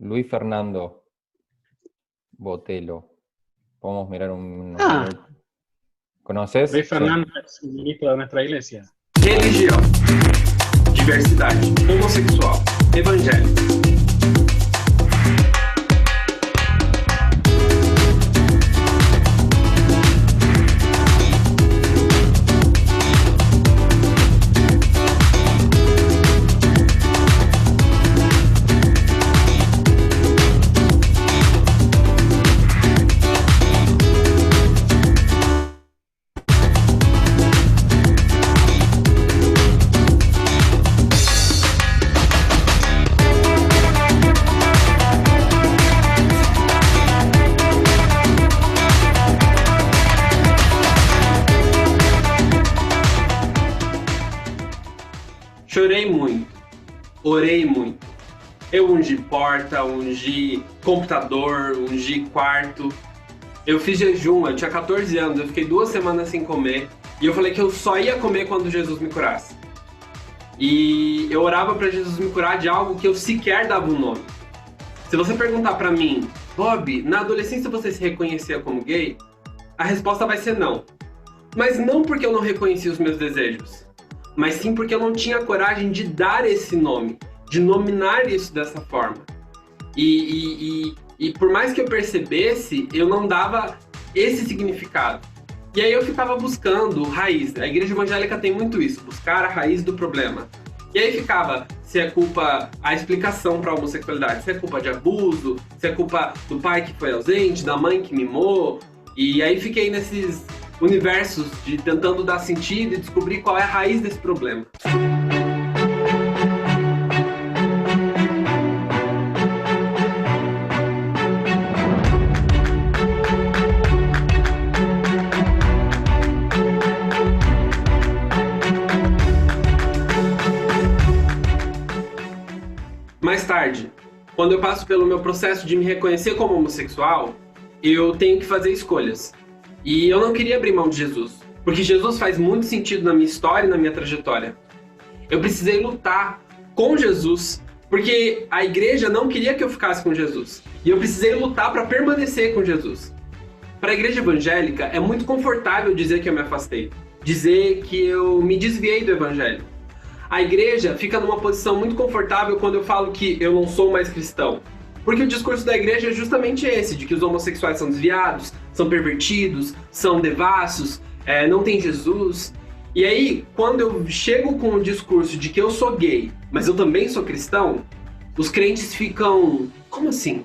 Luis Fernando Botelo. Podemos mirar un... Ah, ¿Conoces? Luis Sí. Fernando es un ministro de nuestra iglesia. Religião, diversidade, homossexual, evangélico. Chorei muito, orei muito. Eu ungi porta, ungi computador, ungi quarto. Eu fiz jejum, eu tinha 14 anos, eu fiquei 2 semanas sem comer. E eu falei que eu só ia comer quando Jesus me curasse. E eu orava para Jesus me curar de algo que eu sequer dava um nome. Se você perguntar para mim, Bob, na adolescência você se reconhecia como gay? A resposta vai ser não. Mas não porque eu não reconhecia os meus desejos, mas sim porque eu não tinha coragem de dar esse nome, de nominar isso dessa forma. E por mais que eu percebesse, eu não dava esse significado. E aí eu ficava buscando raiz. A igreja evangélica tem muito isso, buscar a raiz do problema. E aí ficava se é culpa a explicação para a homossexualidade, se é culpa de abuso, se é culpa do pai que foi ausente, da mãe que mimou. E aí fiquei nesses universos de tentando dar sentido e descobrir qual é a raiz desse problema. Mais tarde, quando eu passo pelo meu processo de me reconhecer como homossexual, eu tenho que fazer escolhas. E eu não queria abrir mão de Jesus, porque Jesus faz muito sentido na minha história e na minha trajetória. Eu precisei lutar com Jesus, porque a igreja não queria que eu ficasse com Jesus. E eu precisei lutar para permanecer com Jesus. Para a igreja evangélica, é muito confortável dizer que eu me afastei, dizer que eu me desviei do evangelho. A igreja fica numa posição muito confortável quando eu falo que eu não sou mais cristão. Porque o discurso da igreja é justamente esse, de que os homossexuais são desviados, são pervertidos, são devassos, não tem Jesus. E aí, quando eu chego com o discurso de que eu sou gay, mas eu também sou cristão, os crentes ficam... Como assim?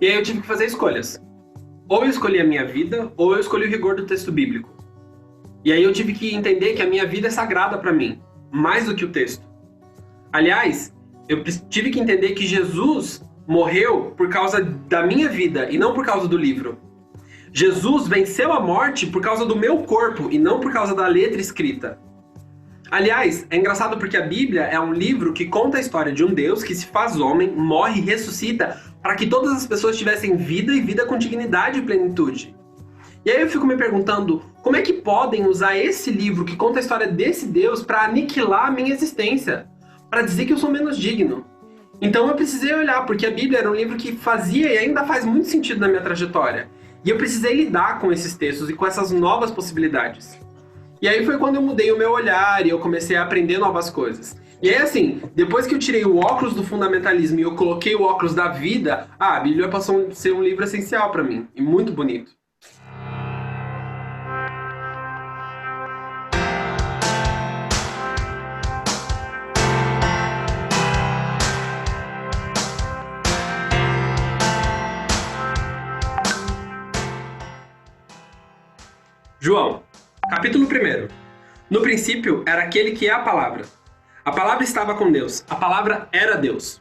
E aí eu tive que fazer escolhas. Ou eu escolhi a minha vida, ou eu escolhi o rigor do texto bíblico. E aí eu tive que entender que a minha vida é sagrada para mim, mais do que o texto. Aliás, eu tive que entender que Jesus morreu por causa da minha vida e não por causa do livro. Jesus venceu a morte por causa do meu corpo e não por causa da letra escrita. Aliás, é engraçado porque a Bíblia é um livro que conta a história de um Deus que se faz homem, morre e ressuscita para que todas as pessoas tivessem vida e vida com dignidade e plenitude. E aí eu fico me perguntando, como é que podem usar esse livro que conta a história desse Deus para aniquilar a minha existência? Para dizer que eu sou menos digno? Então eu precisei olhar, porque a Bíblia era um livro que fazia e ainda faz muito sentido na minha trajetória. E eu precisei lidar com esses textos e com essas novas possibilidades. E aí foi quando eu mudei o meu olhar e eu comecei a aprender novas coisas. E aí assim, depois que eu tirei o óculos do fundamentalismo e eu coloquei o óculos da vida, a Bíblia passou a ser um livro essencial para mim, e muito bonito. João, capítulo 1. No princípio era aquele que é a palavra. A palavra estava com Deus, a palavra era Deus.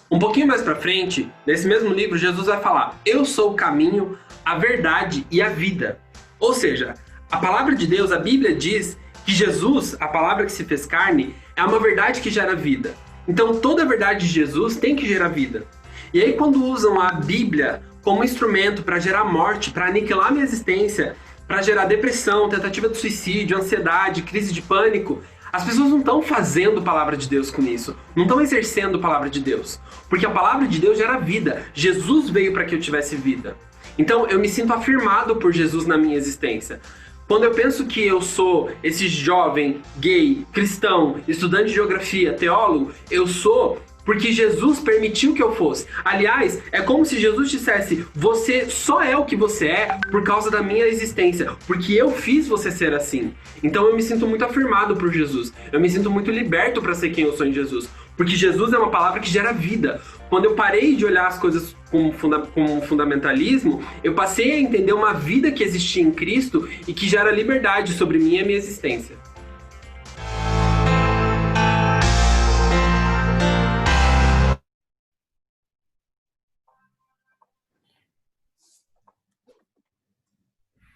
Um pouquinho mais pra frente, nesse mesmo livro, Jesus vai falar: eu sou o caminho, a verdade e a vida. Ou seja, a palavra de Deus, a Bíblia diz que Jesus, a palavra que se fez carne, é uma verdade que gera vida. Então, toda a verdade de Jesus tem que gerar vida. E aí, quando usam a Bíblia como instrumento para gerar morte, para aniquilar minha existência, para gerar depressão, tentativa de suicídio, ansiedade, crise de pânico, as pessoas não estão fazendo palavra de Deus com isso, não estão exercendo a palavra de Deus, porque a palavra de Deus gera vida. Jesus veio para que eu tivesse vida. Então, eu me sinto afirmado por Jesus na minha existência. Quando eu penso que eu sou esse jovem, gay, cristão, estudante de geografia, teólogo, eu sou porque Jesus permitiu que eu fosse. Aliás, é como se Jesus dissesse: você só é o que você é por causa da minha existência, porque eu fiz você ser assim. Então eu me sinto muito afirmado por Jesus. Eu me sinto muito liberto para ser quem eu sou em Jesus. Porque Jesus é uma palavra que gera vida. Quando eu parei de olhar as coisas como fundamentalismo, eu passei a entender uma vida que existia em Cristo e que gera liberdade sobre mim e a minha existência.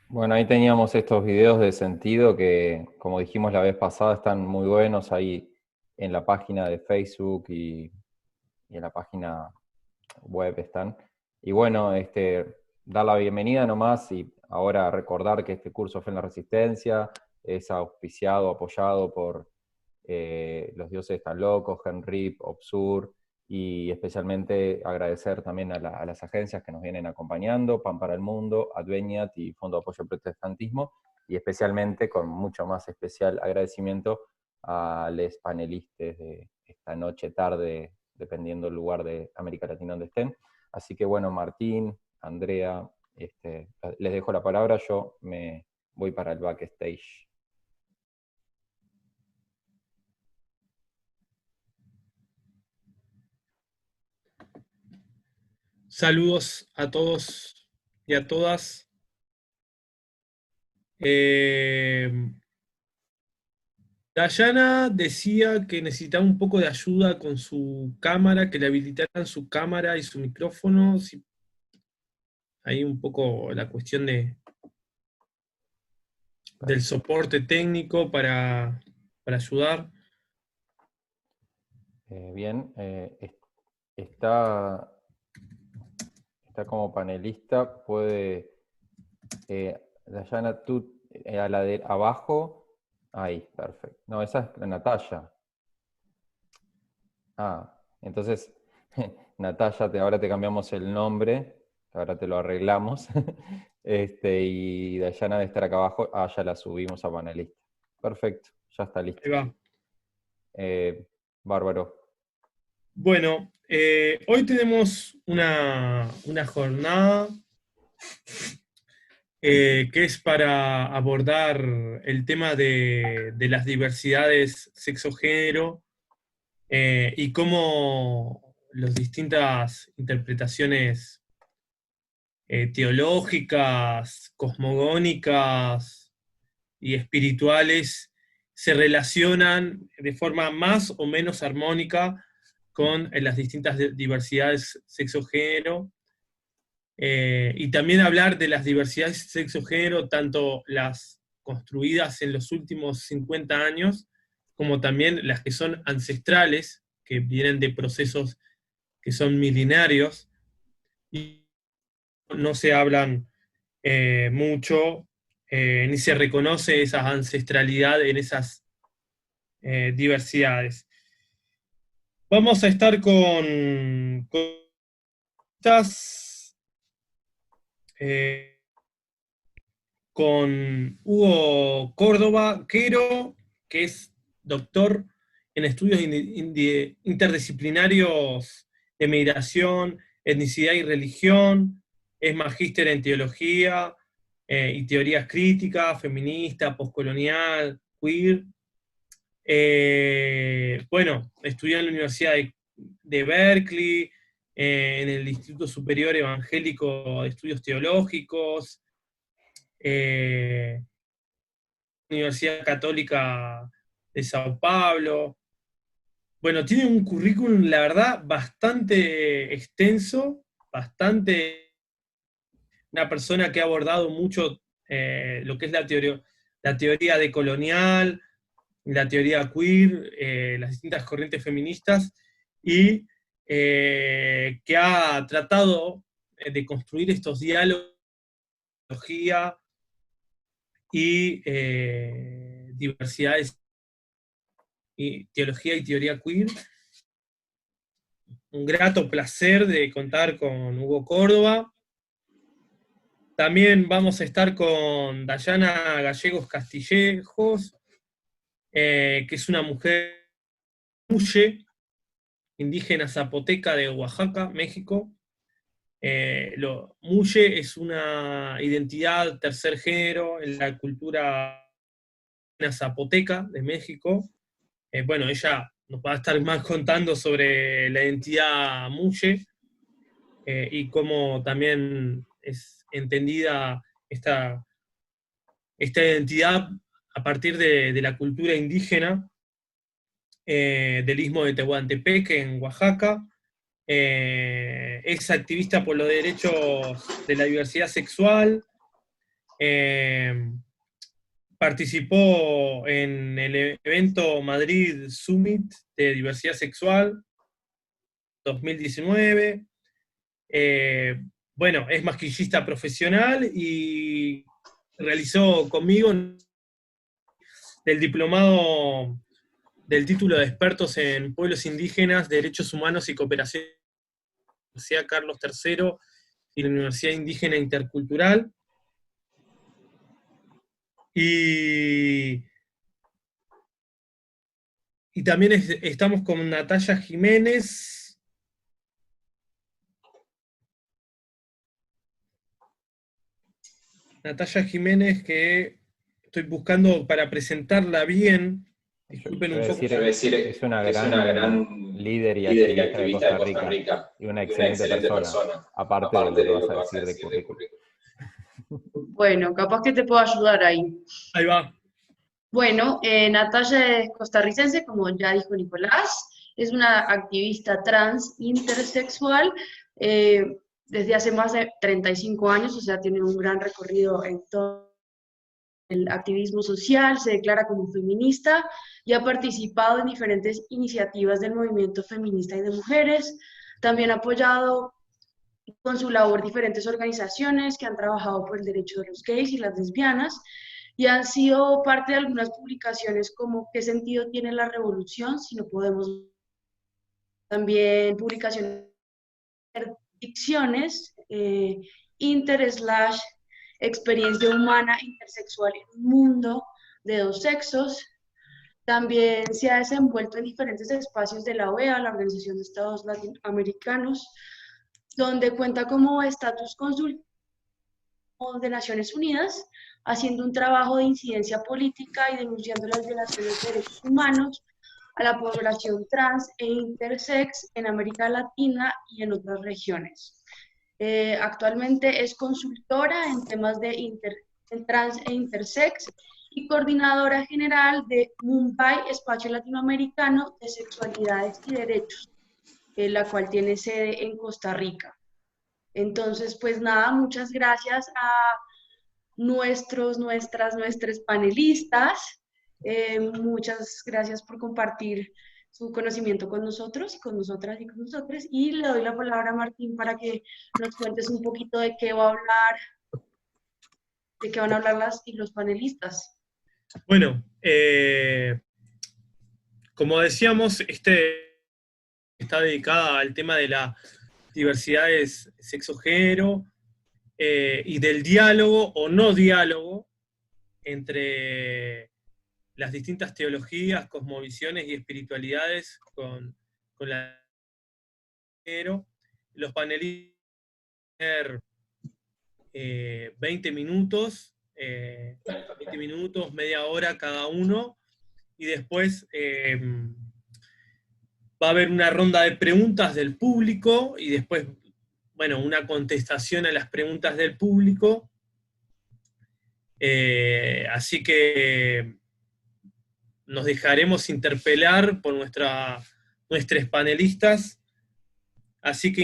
Bueno, ahí teníamos estos videos de sentido que, como dijimos la vez pasada, están muy buenos ahí en la página de Facebook y en la página web están. Y bueno, dar la bienvenida nomás y ahora recordar que este curso Fe en la Resistencia es auspiciado, apoyado por Los Dioses Están Locos, Henry, Obsur, y especialmente agradecer también a las agencias que nos vienen acompañando, Pan para el Mundo, Adveniat y Fondo de Apoyo al Protestantismo, y especialmente, con mucho más especial agradecimiento, a los panelistas de esta noche, tarde, dependiendo del lugar de América Latina donde estén. Así que bueno, Martín, Andrea, les dejo la palabra, yo me voy para el backstage. Saludos a todos y a todas. Dayana decía que necesitaba un poco de ayuda con su cámara, que le habilitaran su cámara y su micrófono. Ahí un poco la cuestión del soporte técnico para ayudar. Bien, está como panelista, puede, Dayana, tú a la de abajo, ahí, perfecto. No, esa es Natalia. Ah, entonces, Natalia, ahora te cambiamos el nombre, ahora te lo arreglamos, y Dayana debe estar acá abajo, ya la subimos a panelista. Perfecto, ya está listo. Ahí va. Bárbaro. Bueno, hoy tenemos una jornada que es para abordar el tema de las diversidades sexo-género y cómo las distintas interpretaciones teológicas, cosmogónicas y espirituales se relacionan de forma más o menos armónica con las distintas diversidades sexo-género, y también hablar de las diversidades sexo-género, tanto las construidas en los últimos 50 años, como también las que son ancestrales, que vienen de procesos que son milenarios, y no se hablan mucho, ni se reconoce esa ancestralidad en esas diversidades. Vamos a estar con estas, con Hugo Córdoba Quero, que es doctor en estudios interdisciplinarios de migración, etnicidad y religión, es magíster en teología y teorías críticas, feminista, postcolonial, queer. Bueno, estudió en la Universidad de Berkeley, en el Instituto Superior Evangélico de Estudios Teológicos, Universidad Católica de Sao Paulo. Bueno, tiene un currículum, la verdad, bastante extenso, una persona que ha abordado mucho lo que es la teoría decolonial, la teoría queer, las distintas corrientes feministas, y que ha tratado de construir estos diálogos de teología y diversidades, y teología y teoría queer. Un grato placer de contar con Hugo Córdoba. También vamos a estar con Dayana Gallegos Castillejos, que es una mujer muye, indígena zapoteca de Oaxaca, México. Muye es una identidad tercer género en la cultura zapoteca de México. Bueno, ella nos va a estar más contando sobre la identidad muye, y cómo también es entendida esta identidad a partir de la cultura indígena del Istmo de Tehuantepec, en Oaxaca. Es activista por los derechos de la diversidad sexual. Participó en el evento Madrid Summit de Diversidad Sexual 2019. Bueno, es masquillista profesional y realizó conmigo el diplomado del título de expertos en pueblos indígenas, derechos humanos y cooperación en la Universidad Carlos III y la Universidad Indígena Intercultural. Y también estamos con Natalia Jiménez. Natalia Jiménez, que estoy buscando para presentarla bien. Disculpen un poco. Es una gran líder y activista de Costa Rica y una excelente persona, aparte de lo que vas a decir de currículum. Bueno, capaz que te puedo ayudar ahí. Ahí va. Bueno, Natalia es costarricense, como ya dijo Nicolás, es una activista trans intersexual desde hace más de 35 años, o sea, tiene un gran recorrido en todo el activismo social, se declara como feminista y ha participado en diferentes iniciativas del movimiento feminista y de mujeres. También ha apoyado con su labor diferentes organizaciones que han trabajado por el derecho de los gays y las lesbianas, y han sido parte de algunas publicaciones como ¿Qué sentido tiene la revolución si no podemos? También publicaciones, dicciones, experiencia humana intersexual en un mundo de dos sexos. También se ha desenvuelto en diferentes espacios de la OEA, la Organización de Estados Latinoamericanos, donde cuenta como estatus consultivo de Naciones Unidas, haciendo un trabajo de incidencia política y denunciando las violaciones de derechos humanos a la población trans e intersex en América Latina y en otras regiones. Actualmente es consultora en temas de trans e intersex y coordinadora general de Mumbai, Espacio Latinoamericano de Sexualidades y Derechos, la cual tiene sede en Costa Rica. Entonces, pues nada, muchas gracias a nuestros panelistas. Muchas gracias por compartir su conocimiento con nosotros, con nosotras y con nosotros. Y le doy la palabra a Martín para que nos cuentes un poquito de qué va a hablar, de qué van a hablar los panelistas. Bueno, como decíamos, está dedicada al tema de la diversidades sexo-género y del diálogo o no diálogo entre las distintas teologías, cosmovisiones y espiritualidades con la género. Los panelistas van a tener 20 minutos, media hora cada uno, y después va a haber una ronda de preguntas del público y después, bueno, una contestación a las preguntas del público. Así que nos dejaremos interpelar por nuestros panelistas. Así que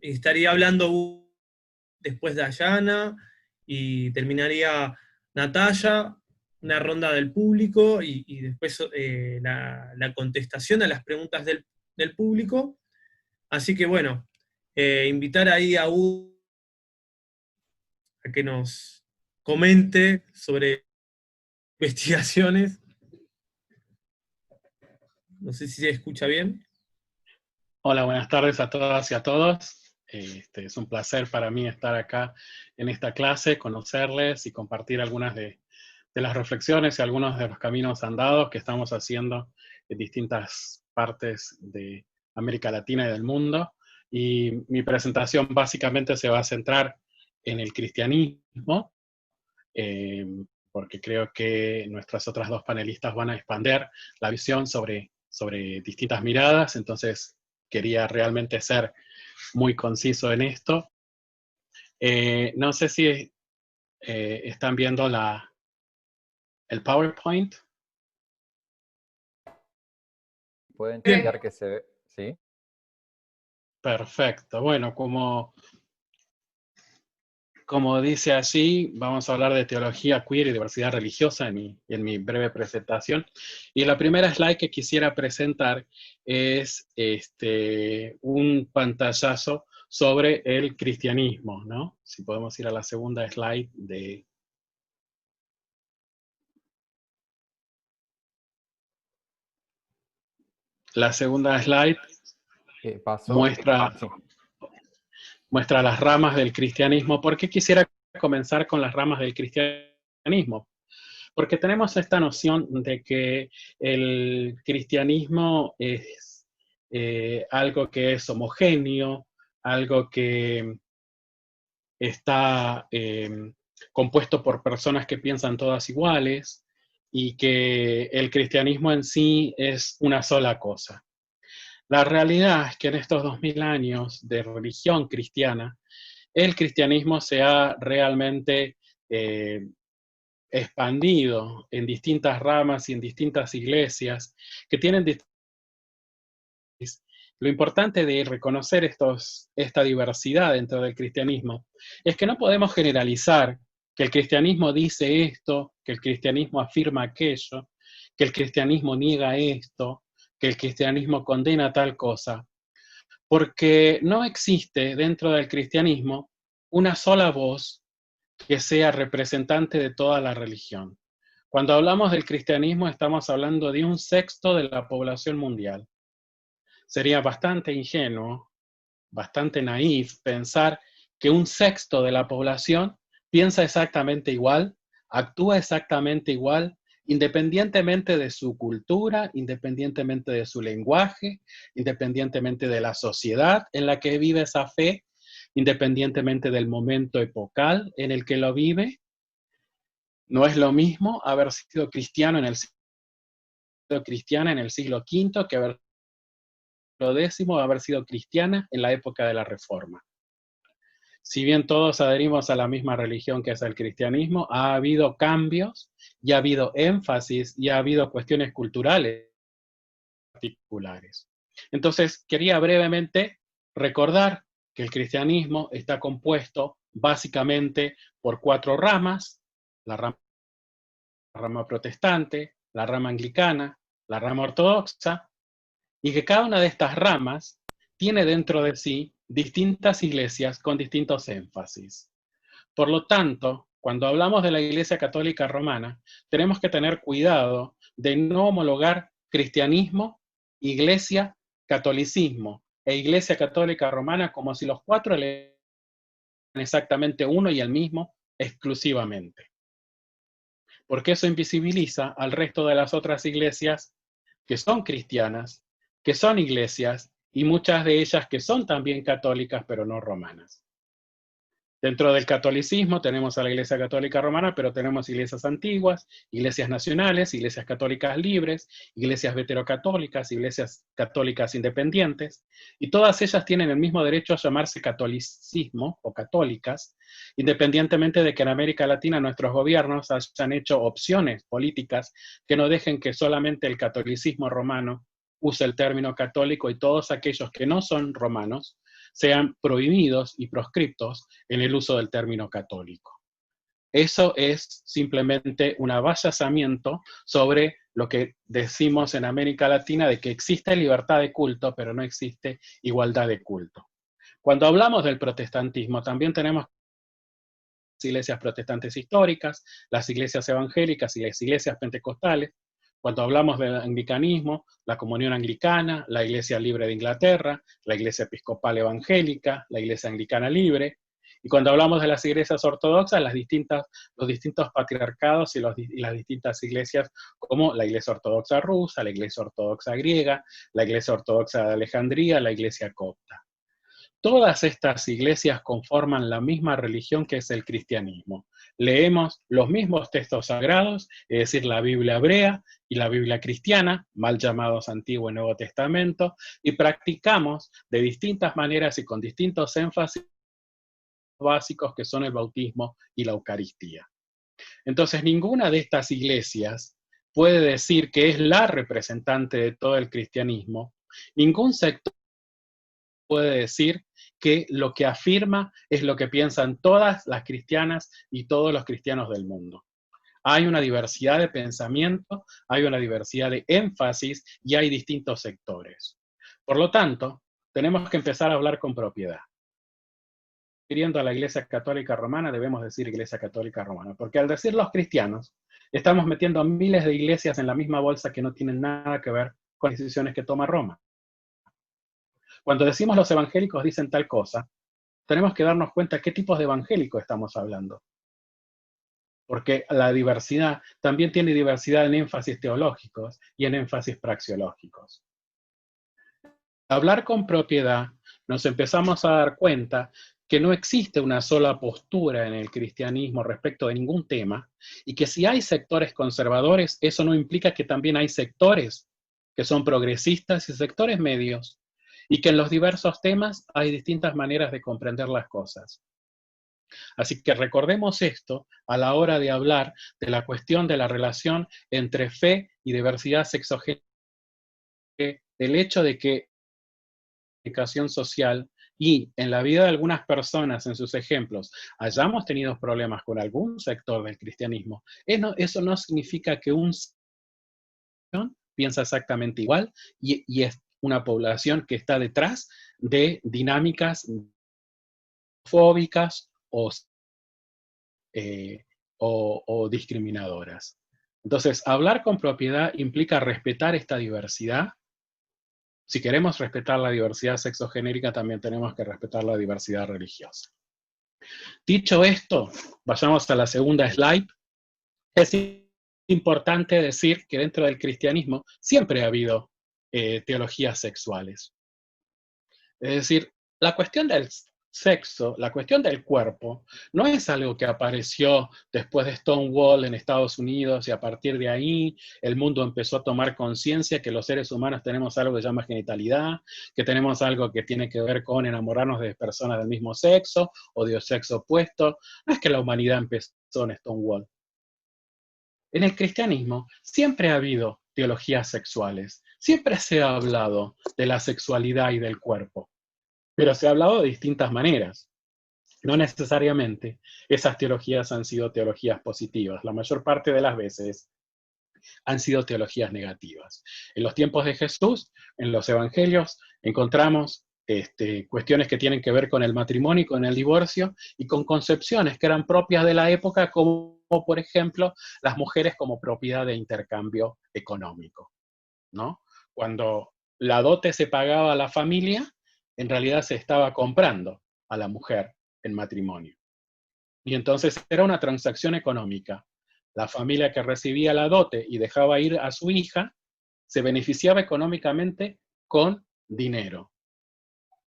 estaría hablando después de Dayana y terminaría Natalia, una ronda del público y después la contestación a las preguntas del público. Así que bueno, invitar ahí a Hugo a que nos comente sobre investigaciones. No sé si se escucha bien. Hola, buenas tardes a todas y a todos. Es un placer para mí estar acá en esta clase, conocerles y compartir algunas de las reflexiones y algunos de los caminos andados que estamos haciendo en distintas partes de América Latina y del mundo. Y mi presentación básicamente se va a centrar en el cristianismo, porque creo que nuestras otras dos panelistas van a expandir la visión sobre distintas miradas, entonces quería realmente ser muy conciso en esto. No sé si están viendo el PowerPoint. ¿Pueden Bien. chequear que se ve? ¿Sí? Perfecto. Bueno, como dice allí, vamos a hablar de teología queer y diversidad religiosa en mi breve presentación. Y la primera slide que quisiera presentar es un pantallazo sobre el cristianismo, ¿no? Si podemos ir a la segunda slide de... La segunda slide ¿Pasó? Sí. muestra las ramas del cristianismo. ¿Por qué quisiera comenzar con las ramas del cristianismo? Porque tenemos esta noción de que el cristianismo es algo que es homogéneo, algo que está compuesto por personas que piensan todas iguales, y que el cristianismo en sí es una sola cosa. La realidad es que en estos 2000 años de religión cristiana, el cristianismo se ha realmente expandido en distintas ramas y en distintas iglesias que tienen... Lo importante de reconocer esta diversidad dentro del cristianismo es que no podemos generalizar que el cristianismo dice esto, que el cristianismo afirma aquello, que el cristianismo niega esto, que el cristianismo condena tal cosa, porque no existe dentro del cristianismo una sola voz que sea representante de toda la religión. Cuando hablamos del cristianismo estamos hablando de 1/6 de la población mundial. Sería bastante ingenuo, bastante naif pensar que 1/6 de la población piensa exactamente igual, actúa exactamente igual, independientemente de su cultura, independientemente de su lenguaje, independientemente de la sociedad en la que vive esa fe, independientemente del momento epocal en el que lo vive. No es lo mismo haber sido cristiano en el siglo V que haber haber sido cristiana en la época de la Reforma. Si bien todos adherimos a la misma religión que es el cristianismo, ha habido cambios y ha habido énfasis y ha habido cuestiones culturales particulares. Entonces, quería brevemente recordar que el cristianismo está compuesto básicamente por 4 ramas: la rama protestante, la rama anglicana, la rama ortodoxa, y que cada una de estas ramas tiene dentro de sí distintas iglesias con distintos énfasis. Por lo tanto, cuando hablamos de la Iglesia Católica Romana, tenemos que tener cuidado de no homologar cristianismo, iglesia, catolicismo e Iglesia Católica Romana como si los 4 eran exactamente uno y el mismo exclusivamente. Porque eso invisibiliza al resto de las otras iglesias que son cristianas, que son iglesias, y muchas de ellas que son también católicas, pero no romanas. Dentro del catolicismo tenemos a la Iglesia Católica Romana, pero tenemos iglesias antiguas, iglesias nacionales, iglesias católicas libres, iglesias veterocatólicas, iglesias católicas independientes, y todas ellas tienen el mismo derecho a llamarse catolicismo o católicas, independientemente de que en América Latina nuestros gobiernos hayan hecho opciones políticas que no dejen que solamente el catolicismo romano use el término católico y todos aquellos que no son romanos sean prohibidos y proscriptos en el uso del término católico. Eso es simplemente un avasallamiento sobre lo que decimos en América Latina de que existe libertad de culto, pero no existe igualdad de culto. Cuando hablamos del protestantismo, también tenemos las iglesias protestantes históricas, las iglesias evangélicas y las iglesias pentecostales. Cuando hablamos del anglicanismo, la comunión anglicana, la Iglesia Libre de Inglaterra, la Iglesia Episcopal Evangélica, la Iglesia Anglicana Libre. Y cuando hablamos de las iglesias ortodoxas, los distintos patriarcados y las distintas iglesias, como la Iglesia Ortodoxa rusa, la Iglesia Ortodoxa griega, la Iglesia Ortodoxa de Alejandría, la Iglesia copta. Todas estas iglesias conforman la misma religión que es el cristianismo. Leemos los mismos textos sagrados, es decir, la Biblia hebrea y la Biblia cristiana, mal llamados Antiguo y Nuevo Testamento, y practicamos de distintas maneras y con distintos énfasis básicos que son el bautismo y la Eucaristía. Entonces, ninguna de estas iglesias puede decir que es la representante de todo el cristianismo. Ningún sector puede decir que lo que afirma es lo que piensan todas las cristianas y todos los cristianos del mundo. Hay una diversidad de pensamiento, hay una diversidad de énfasis y hay distintos sectores. Por lo tanto, tenemos que empezar a hablar con propiedad. Refiriendo a la Iglesia Católica Romana, debemos decir Iglesia Católica Romana, porque al decir los cristianos, estamos metiendo a miles de iglesias en la misma bolsa que no tienen nada que ver con las decisiones que toma Roma. Cuando decimos los evangélicos dicen tal cosa, tenemos que darnos cuenta qué tipos de evangélicos estamos hablando. Porque la diversidad también tiene diversidad en énfasis teológicos y en énfasis praxeológicos. Al hablar con propiedad, nos empezamos a dar cuenta que no existe una sola postura en el cristianismo respecto de ningún tema, y que si hay sectores conservadores, eso no implica que también hay sectores que son progresistas y sectores medios, y que en los diversos temas hay distintas maneras de comprender las cosas. Así que recordemos esto a la hora de hablar de la cuestión de la relación entre fe y diversidad sexogénica, el hecho de que la comunicación social y en la vida de algunas personas, en sus ejemplos, hayamos tenido problemas con algún sector del cristianismo, eso no significa que un sector piensa exactamente igual y es una población que está detrás de dinámicas fóbicas o discriminadoras. Entonces, hablar con propiedad implica respetar esta diversidad. Si queremos respetar la diversidad sexogenérica, también tenemos que respetar la diversidad religiosa. Dicho esto, vayamos a la segunda slide. Es importante decir que dentro del cristianismo siempre ha habido teologías sexuales. Es decir, la cuestión del sexo, la cuestión del cuerpo, no es algo que apareció después de Stonewall en Estados Unidos y a partir de ahí el mundo empezó a tomar conciencia que los seres humanos tenemos algo que se llama genitalidad, que tenemos algo que tiene que ver con enamorarnos de personas del mismo sexo o de sexo opuesto. No es que la humanidad empezó en Stonewall. En el cristianismo siempre ha habido teologías sexuales, siempre se ha hablado de la sexualidad y del cuerpo, pero se ha hablado de distintas maneras. No necesariamente esas teologías han sido teologías positivas. La mayor parte de las veces han sido teologías negativas. En los tiempos de Jesús, en los evangelios, encontramos cuestiones que tienen que ver con el matrimonio y con el divorcio, y con concepciones que eran propias de la época, como por ejemplo las mujeres como propiedad de intercambio económico, ¿no? Cuando la dote se pagaba a la familia, en realidad se estaba comprando a la mujer en matrimonio. Y entonces era una transacción económica. La familia que recibía la dote y dejaba ir a su hija se beneficiaba económicamente con dinero.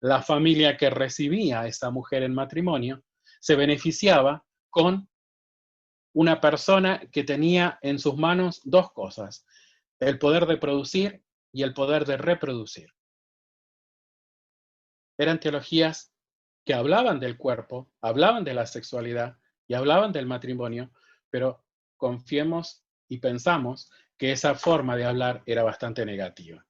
La familia que recibía a esa mujer en matrimonio se beneficiaba con una persona que tenía en sus manos dos cosas: el poder de producir y el poder de reproducir. Eran teologías que hablaban del cuerpo, hablaban de la sexualidad y hablaban del matrimonio, pero confiemos y pensamos que esa forma de hablar era bastante negativa.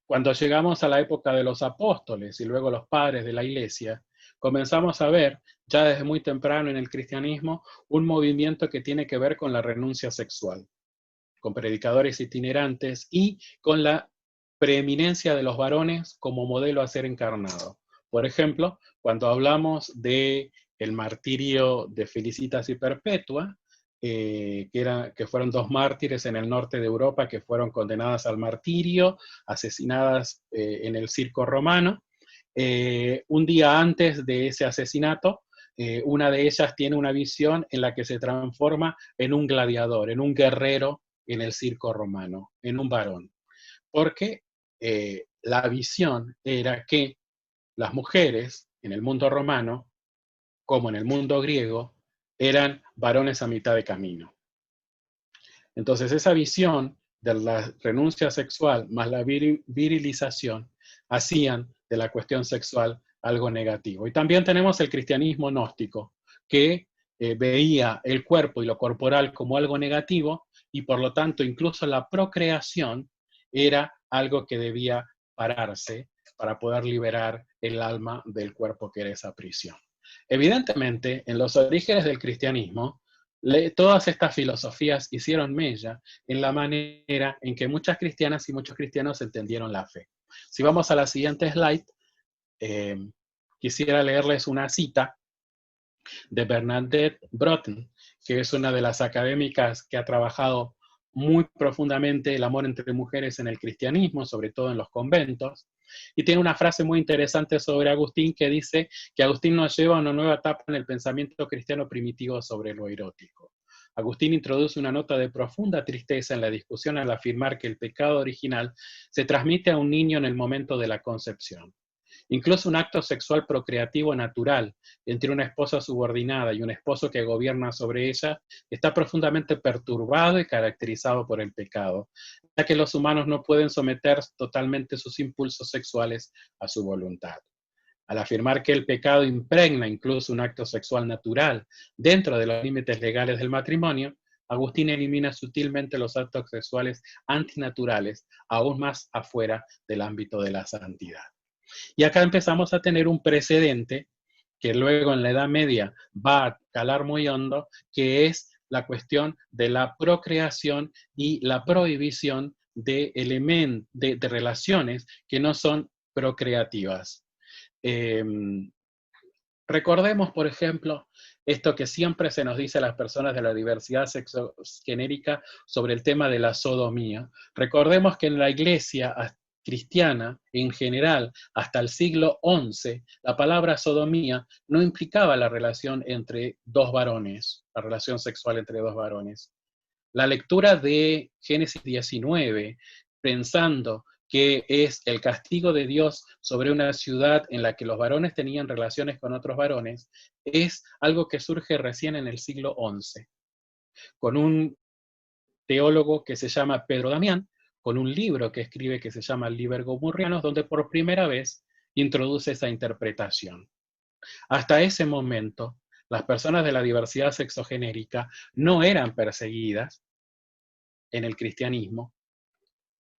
Cuando llegamos a la época de los apóstoles y luego los padres de la iglesia, comenzamos a ver, ya desde muy temprano en el cristianismo, un movimiento que tiene que ver con la renuncia sexual, con predicadores itinerantes y con la preeminencia de los varones como modelo a ser encarnado. Por ejemplo, cuando hablamos de el martirio de Felicitas y Perpetua, que fueron dos mártires en el norte de Europa que fueron condenadas al martirio, asesinadas en el circo romano. Un día antes de ese asesinato, una de ellas tiene una visión en la que se transforma en un gladiador, en un guerrero en el circo romano, en un varón. Porque la visión era que las mujeres en el mundo romano, como en el mundo griego, eran varones a mitad de camino. Entonces esa visión de la renuncia sexual más la virilización hacían de la cuestión sexual algo negativo. Y también tenemos el cristianismo gnóstico, que veía el cuerpo y lo corporal como algo negativo, y por lo tanto incluso la procreación era algo que debía pararse para poder liberar el alma del cuerpo que era esa prisión. Evidentemente, en los orígenes del cristianismo, todas estas filosofías hicieron mella en la manera en que muchas cristianas y muchos cristianos entendieron la fe. Si vamos a la siguiente slide, quisiera leerles una cita de Bernadette Broughton, que es una de las académicas que ha trabajado muy profundamente el amor entre mujeres en el cristianismo, sobre todo en los conventos, y tiene una frase muy interesante sobre Agustín que dice que Agustín nos lleva a una nueva etapa en el pensamiento cristiano primitivo sobre lo erótico. Agustín introduce una nota de profunda tristeza en la discusión al afirmar que el pecado original se transmite a un niño en el momento de la concepción. Incluso un acto sexual procreativo natural entre una esposa subordinada y un esposo que gobierna sobre ella está profundamente perturbado y caracterizado por el pecado, ya que los humanos no pueden someter totalmente sus impulsos sexuales a su voluntad. Al afirmar que el pecado impregna incluso un acto sexual natural dentro de los límites legales del matrimonio, Agustín elimina sutilmente los actos sexuales antinaturales, aún más afuera del ámbito de la santidad. Y acá empezamos a tener un precedente que luego en la Edad Media va a calar muy hondo, que es la cuestión de la procreación y la prohibición de relaciones que no son procreativas. Recordemos, por ejemplo, esto que siempre se nos dice a las personas de la diversidad sexogenérica sobre el tema de la sodomía. Recordemos que en la iglesia cristiana, en general, hasta el siglo XI, la palabra sodomía no implicaba la relación entre dos varones, la relación sexual entre dos varones. La lectura de Génesis 19, pensando que es el castigo de Dios sobre una ciudad en la que los varones tenían relaciones con otros varones, es algo que surge recién en el siglo XI, con un teólogo que se llama Pedro Damián, con un libro que escribe que se llama Liber Gomurrianos, donde por primera vez introduce esa interpretación. Hasta ese momento, las personas de la diversidad sexogenérica no eran perseguidas en el cristianismo.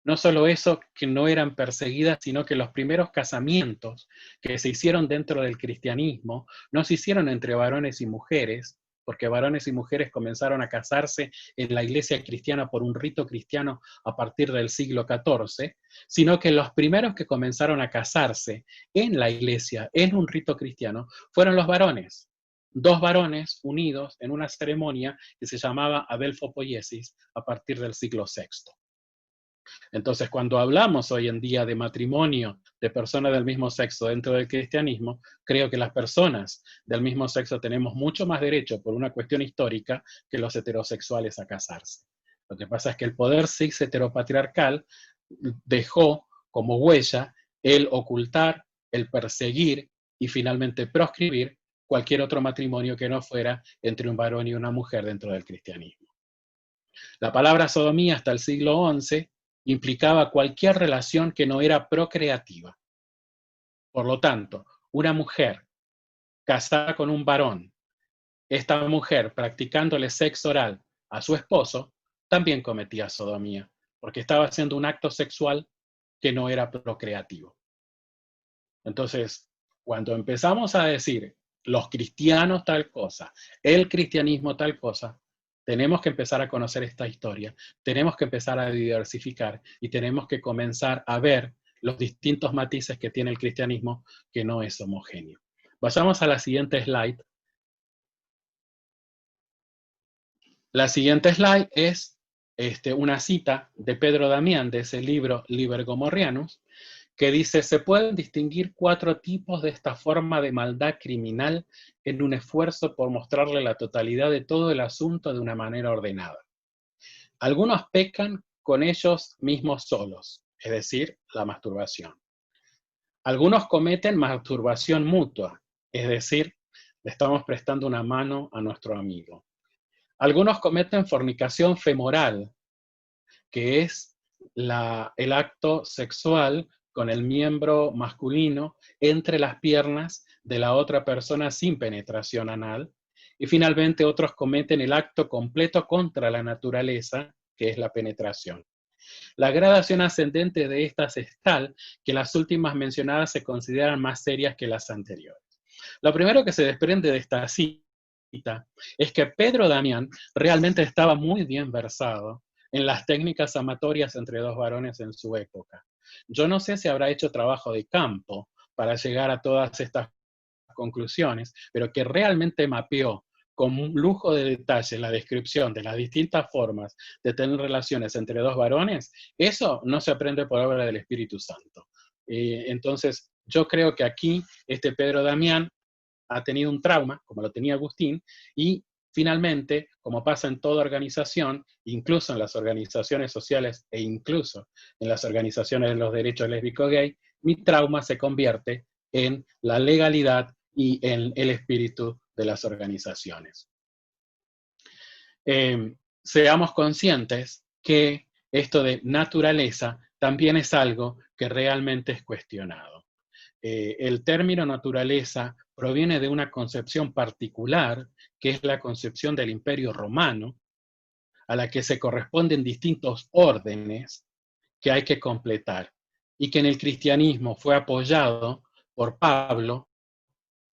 No solo eso, que no eran perseguidas, sino que los primeros casamientos que se hicieron dentro del cristianismo no se hicieron entre varones y mujeres, porque varones y mujeres comenzaron a casarse en la iglesia cristiana por un rito cristiano a partir del siglo XIV, sino que los primeros que comenzaron a casarse en la iglesia, en un rito cristiano, fueron los varones. Dos varones unidos en una ceremonia que se llamaba adelphopoiesis a partir del siglo VI. Entonces, cuando hablamos hoy en día de matrimonio de personas del mismo sexo dentro del cristianismo, creo que las personas del mismo sexo tenemos mucho más derecho por una cuestión histórica que los heterosexuales a casarse. Lo que pasa es que el poder cis heteropatriarcal dejó como huella el ocultar, el perseguir y finalmente proscribir cualquier otro matrimonio que no fuera entre un varón y una mujer dentro del cristianismo. La palabra sodomía hasta el siglo XI implicaba cualquier relación que no era procreativa. Por lo tanto, una mujer casada con un varón, esta mujer practicándole sexo oral a su esposo, también cometía sodomía, porque estaba haciendo un acto sexual que no era procreativo. Entonces, Cuando empezamos a decir los cristianos tal cosa, el cristianismo tal cosa, tenemos que empezar a conocer esta historia, tenemos que empezar a diversificar y tenemos que comenzar a ver los distintos matices que tiene el cristianismo, que no es homogéneo. Vayamos a la siguiente slide. La siguiente slide es una cita de Pedro Damián de ese libro Liber Gomorrhianus, que dice: se pueden distinguir 4 tipos de esta forma de maldad criminal en un esfuerzo por mostrarle la totalidad de todo el asunto de una manera ordenada. Algunos pecan con ellos mismos solos, es decir, la masturbación. Algunos cometen masturbación mutua, es decir, le estamos prestando una mano a nuestro amigo. Algunos cometen fornicación femoral, que es el acto sexual con el miembro masculino entre las piernas de la otra persona sin penetración anal. Y finalmente otros cometen el acto completo contra la naturaleza, que es la penetración. La gradación ascendente de estas es tal que las últimas mencionadas se consideran más serias que las anteriores. Lo primero que se desprende de esta cita es que Pedro Damián realmente estaba muy bien versado en las técnicas amatorias entre 2 varones en su época. Yo no sé si habrá hecho trabajo de campo para llegar a todas estas conclusiones, pero que realmente mapeó con un lujo de detalle la descripción de las distintas formas de tener relaciones entre 2 varones, eso no se aprende por obra del Espíritu Santo. Entonces, yo creo que aquí Pedro Damián ha tenido un trauma, como lo tenía Agustín, y finalmente, como pasa en toda organización, incluso en las organizaciones sociales e incluso en las organizaciones de los derechos lésbico-gay, mi trauma se convierte en la legalidad y en el espíritu de las organizaciones. Seamos conscientes que esto de naturaleza también es algo que realmente es cuestionado. El término naturaleza proviene de una concepción particular, que es la concepción del Imperio Romano, a la que se corresponden distintos órdenes que hay que completar, y que en el cristianismo fue apoyado por Pablo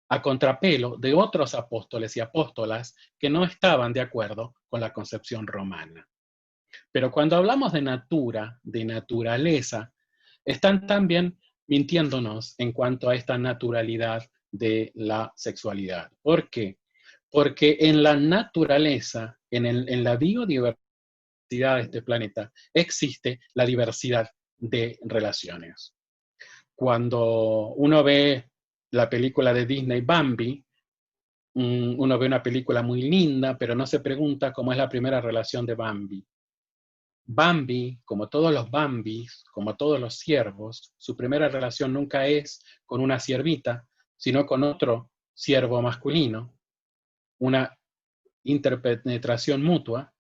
a contrapelo de otros apóstoles y apóstolas que no estaban de acuerdo con la concepción romana. Pero cuando hablamos de natura, de naturaleza, están también mintiéndonos en cuanto a esta naturalidad de la sexualidad. ¿Por qué? Porque en la naturaleza, en la biodiversidad de este planeta, existe la diversidad de relaciones. Cuando uno ve la película de Disney Bambi, uno ve una película muy linda, pero no se pregunta cómo es la primera relación de Bambi. Bambi, como todos los Bambis, como todos los ciervos, su primera relación nunca es con una ciervita, sino con otro ciervo masculino, una interpenetración mutua,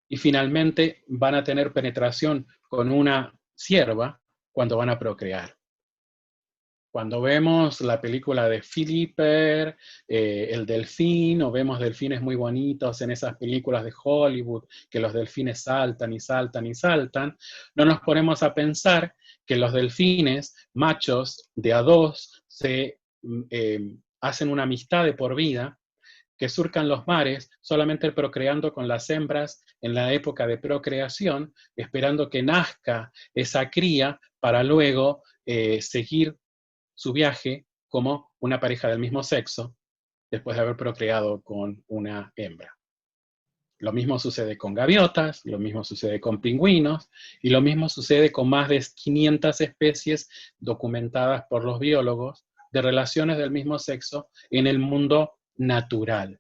y finalmente van a tener penetración con una cierva cuando van a procrear. Cuando vemos la película de Flipper, el delfín, o vemos delfines muy bonitos en esas películas de Hollywood, que los delfines saltan y saltan y saltan, no nos ponemos a pensar que los delfines, machos de a 2, se hacen una amistad de por vida, que surcan los mares solamente procreando con las hembras en la época de procreación, esperando que nazca esa cría para luego seguir su viaje como una pareja del mismo sexo después de haber procreado con una hembra. Lo mismo sucede con gaviotas, lo mismo sucede con pingüinos, y lo mismo sucede con más de 500 especies documentadas por los biólogos de relaciones del mismo sexo en el mundo natural.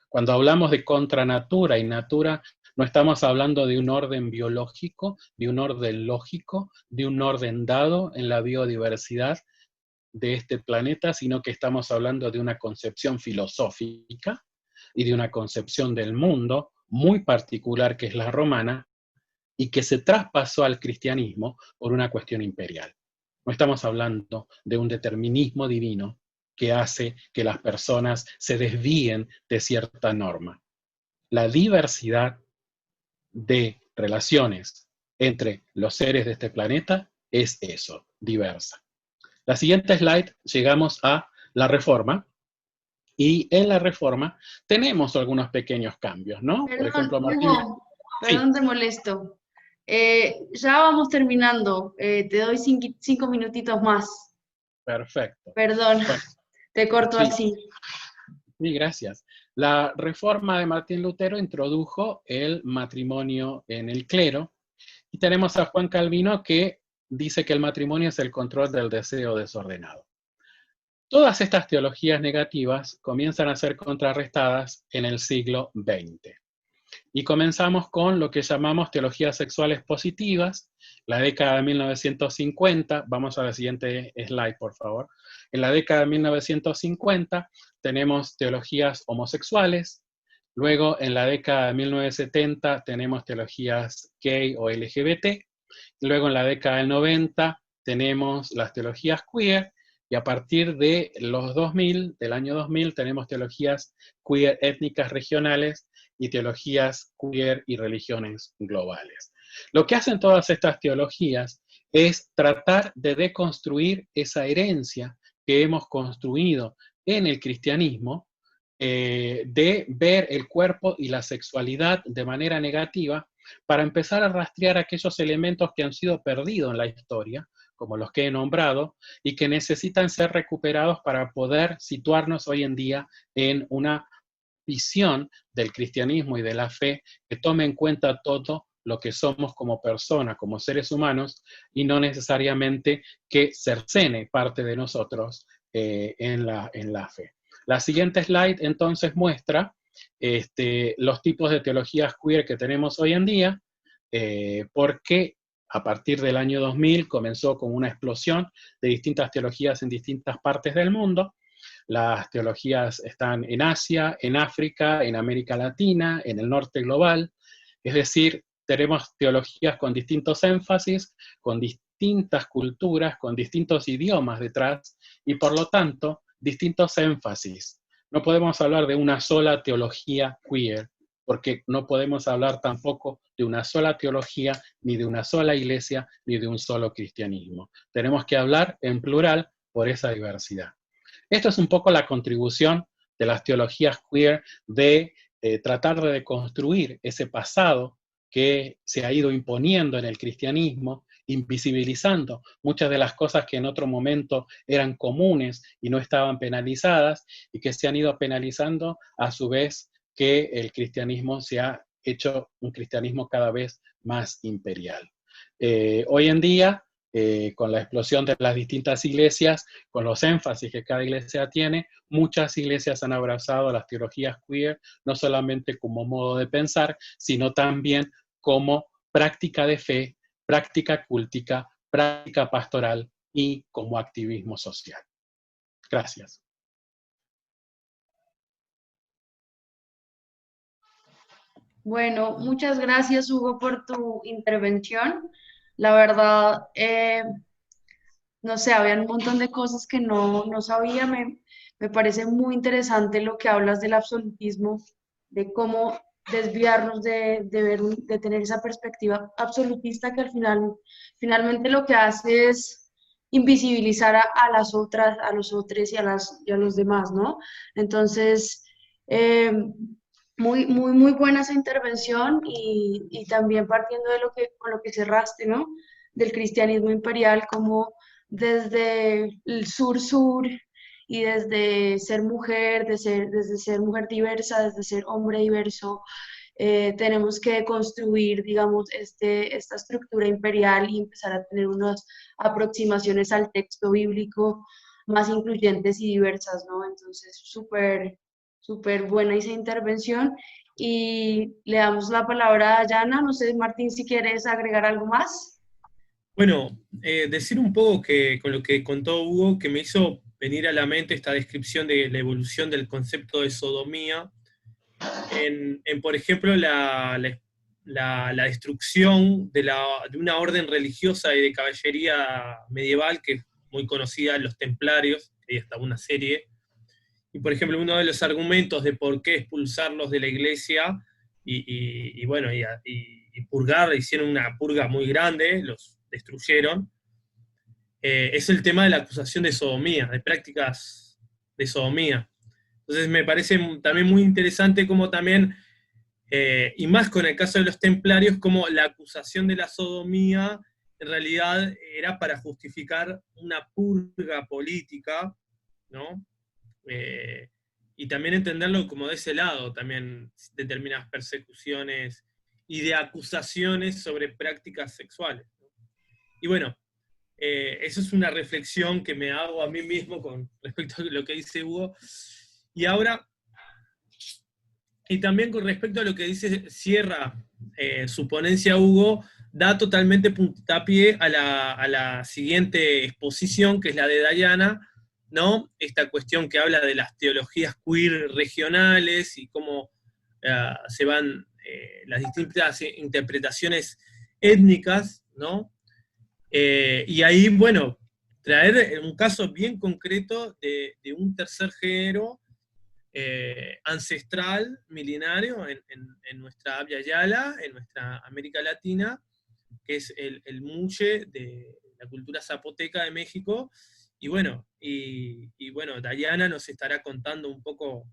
Cuando hablamos de contranatura y natura, no estamos hablando de un orden biológico, de un orden lógico, de un orden dado en la biodiversidad de este planeta, sino que estamos hablando de una concepción filosófica y de una concepción del mundo muy particular, que es la romana, y que se traspasó al cristianismo por una cuestión imperial. No estamos hablando de un determinismo divino que hace que las personas se desvíen de cierta norma. La diversidad de relaciones entre los seres de este planeta es eso, diversa. La siguiente slide, llegamos a la Reforma, y en la Reforma tenemos algunos pequeños cambios, ¿no? Por Perdón, ejemplo, Martín... Hugo, Sí, perdón, te molesto. Ya vamos terminando. Te doy 5 minutitos más. perfecto. Perdón, Bueno, te corto sí, así. sí, gracias. La Reforma de Martín Lutero introdujo el matrimonio en el clero, y tenemos a Juan Calvino que dice que el matrimonio es el control del deseo desordenado. Todas estas teologías negativas comienzan a ser contrarrestadas en el siglo XX. Y comenzamos con lo que llamamos teologías sexuales positivas, la década de 1950. Vamos a la siguiente slide, por favor. En la década de 1950 tenemos teologías homosexuales. Luego, en la década de 1970 tenemos teologías gay o LGBT. Luego, en la década del 90 tenemos las teologías queer. Y a partir de los 2000, del año 2000, tenemos teologías queer étnicas regionales y teologías queer y religiones globales. Lo que hacen todas estas teologías es tratar de deconstruir esa herencia que hemos construido en el cristianismo, de ver el cuerpo y la sexualidad de manera negativa, para empezar a rastrear aquellos elementos que han sido perdidos en la historia, como los que he nombrado, y que necesitan ser recuperados para poder situarnos hoy en día en una visión del cristianismo y de la fe que tome en cuenta todo lo que somos como personas, como seres humanos, y no necesariamente que cercene parte de nosotros en la fe. La siguiente slide entonces muestra los tipos de teologías queer que tenemos hoy en día, porque a partir del año 2000 comenzó con una explosión de distintas teologías en distintas partes del mundo. Las teologías están en Asia, en África, en América Latina, en el norte global. Es decir, tenemos teologías con distintos énfasis, con distintas culturas, con distintos idiomas detrás, y por lo tanto, distintos énfasis. No podemos hablar de una sola teología queer, porque no podemos hablar tampoco de una sola teología, ni de una sola iglesia, ni de un solo cristianismo. Tenemos que hablar en plural por esa diversidad. Esto es un poco la contribución de las teologías queer de tratar de deconstruir ese pasado que se ha ido imponiendo en el cristianismo, invisibilizando muchas de las cosas que en otro momento eran comunes y no estaban penalizadas, y que se han ido penalizando a su vez que el cristianismo se ha hecho un cristianismo cada vez más imperial. Hoy en día, con la explosión de las distintas iglesias, con los énfasis que cada iglesia tiene, muchas iglesias han abrazado las teologías queer, no solamente como modo de pensar, sino también como práctica de fe, práctica cultica, práctica pastoral y como activismo social. Gracias. Bueno, muchas gracias, Hugo, por tu intervención. La verdad, no sé, había un montón de cosas que no sabía. Me parece muy interesante lo que hablas del absolutismo, de cómo desviarnos de tener esa perspectiva absolutista que al final, finalmente lo que hace es invisibilizar a las otras, a los otros y a los demás, ¿no? Entonces, muy buena esa intervención, y también partiendo de con lo que cerraste, ¿no? Del cristianismo imperial, como desde el sur-sur y desde ser mujer, desde ser mujer diversa, desde ser hombre diverso, tenemos que construir, digamos, esta estructura imperial y empezar a tener unas aproximaciones al texto bíblico más incluyentes y diversas, ¿no? Entonces, súper buena esa intervención. Y le damos la palabra a Yana. No sé, Martín, si quieres agregar algo más. Bueno, decir un poco que con lo que contó Hugo, que me hizo venir a la mente esta descripción de la evolución del concepto de sodomía, por ejemplo, la destrucción de una orden religiosa y de caballería medieval, que es muy conocida, los templarios, que hay hasta una serie. Y por ejemplo, uno de los argumentos de por qué expulsarlos de la iglesia y purgar, hicieron una purga muy grande, los destruyeron, es el tema de la acusación de sodomía, de prácticas de sodomía. Entonces me parece también muy interesante cómo también, y más con el caso de los templarios, cómo la acusación de la sodomía en realidad era para justificar una purga política, ¿no? Y también entenderlo como de ese lado, también determinadas persecuciones y de acusaciones sobre prácticas sexuales, ¿no? Y bueno, eso es una reflexión que me hago a mí mismo con respecto a lo que dice Hugo. Y ahora, y también con respecto a lo que dice, cierra su ponencia Hugo, da totalmente puntapié a la siguiente exposición, que es la de Dayana, ¿no? Esta cuestión que habla de las teologías queer regionales y cómo se van las distintas interpretaciones étnicas, ¿no? Y ahí, bueno, traer un caso bien concreto de un tercer género ancestral, milenario, en nuestra Abya Yala, en nuestra América Latina, que es el muye de la cultura zapoteca de México. Y bueno, bueno, Dayana nos estará contando un poco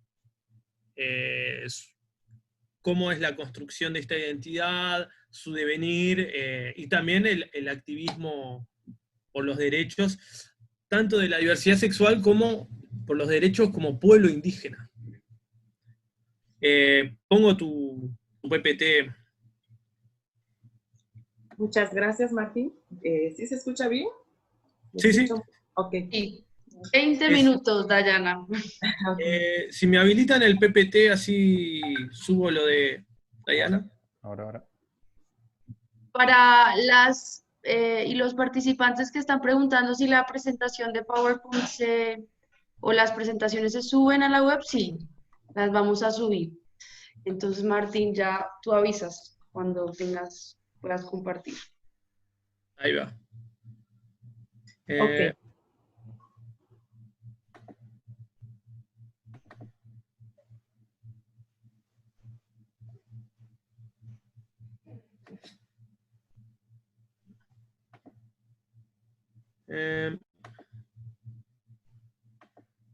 cómo es la construcción de esta identidad, su devenir, y también el activismo por los derechos, tanto de la diversidad sexual como por los derechos como pueblo indígena. Pongo tu PPT. Muchas gracias, Martín. ¿Sí se escucha bien? Sí, sí. Ok. Sí. 20 minutos, Dayana. Okay. Si me habilitan el PPT, así subo lo de Dayana. Ahora. Para las y los participantes que están preguntando si la presentación de PowerPoint o las presentaciones se suben a la web, sí, las vamos a subir. Entonces, Martín, ya tú avisas cuando puedas compartir. Ahí va. Ok.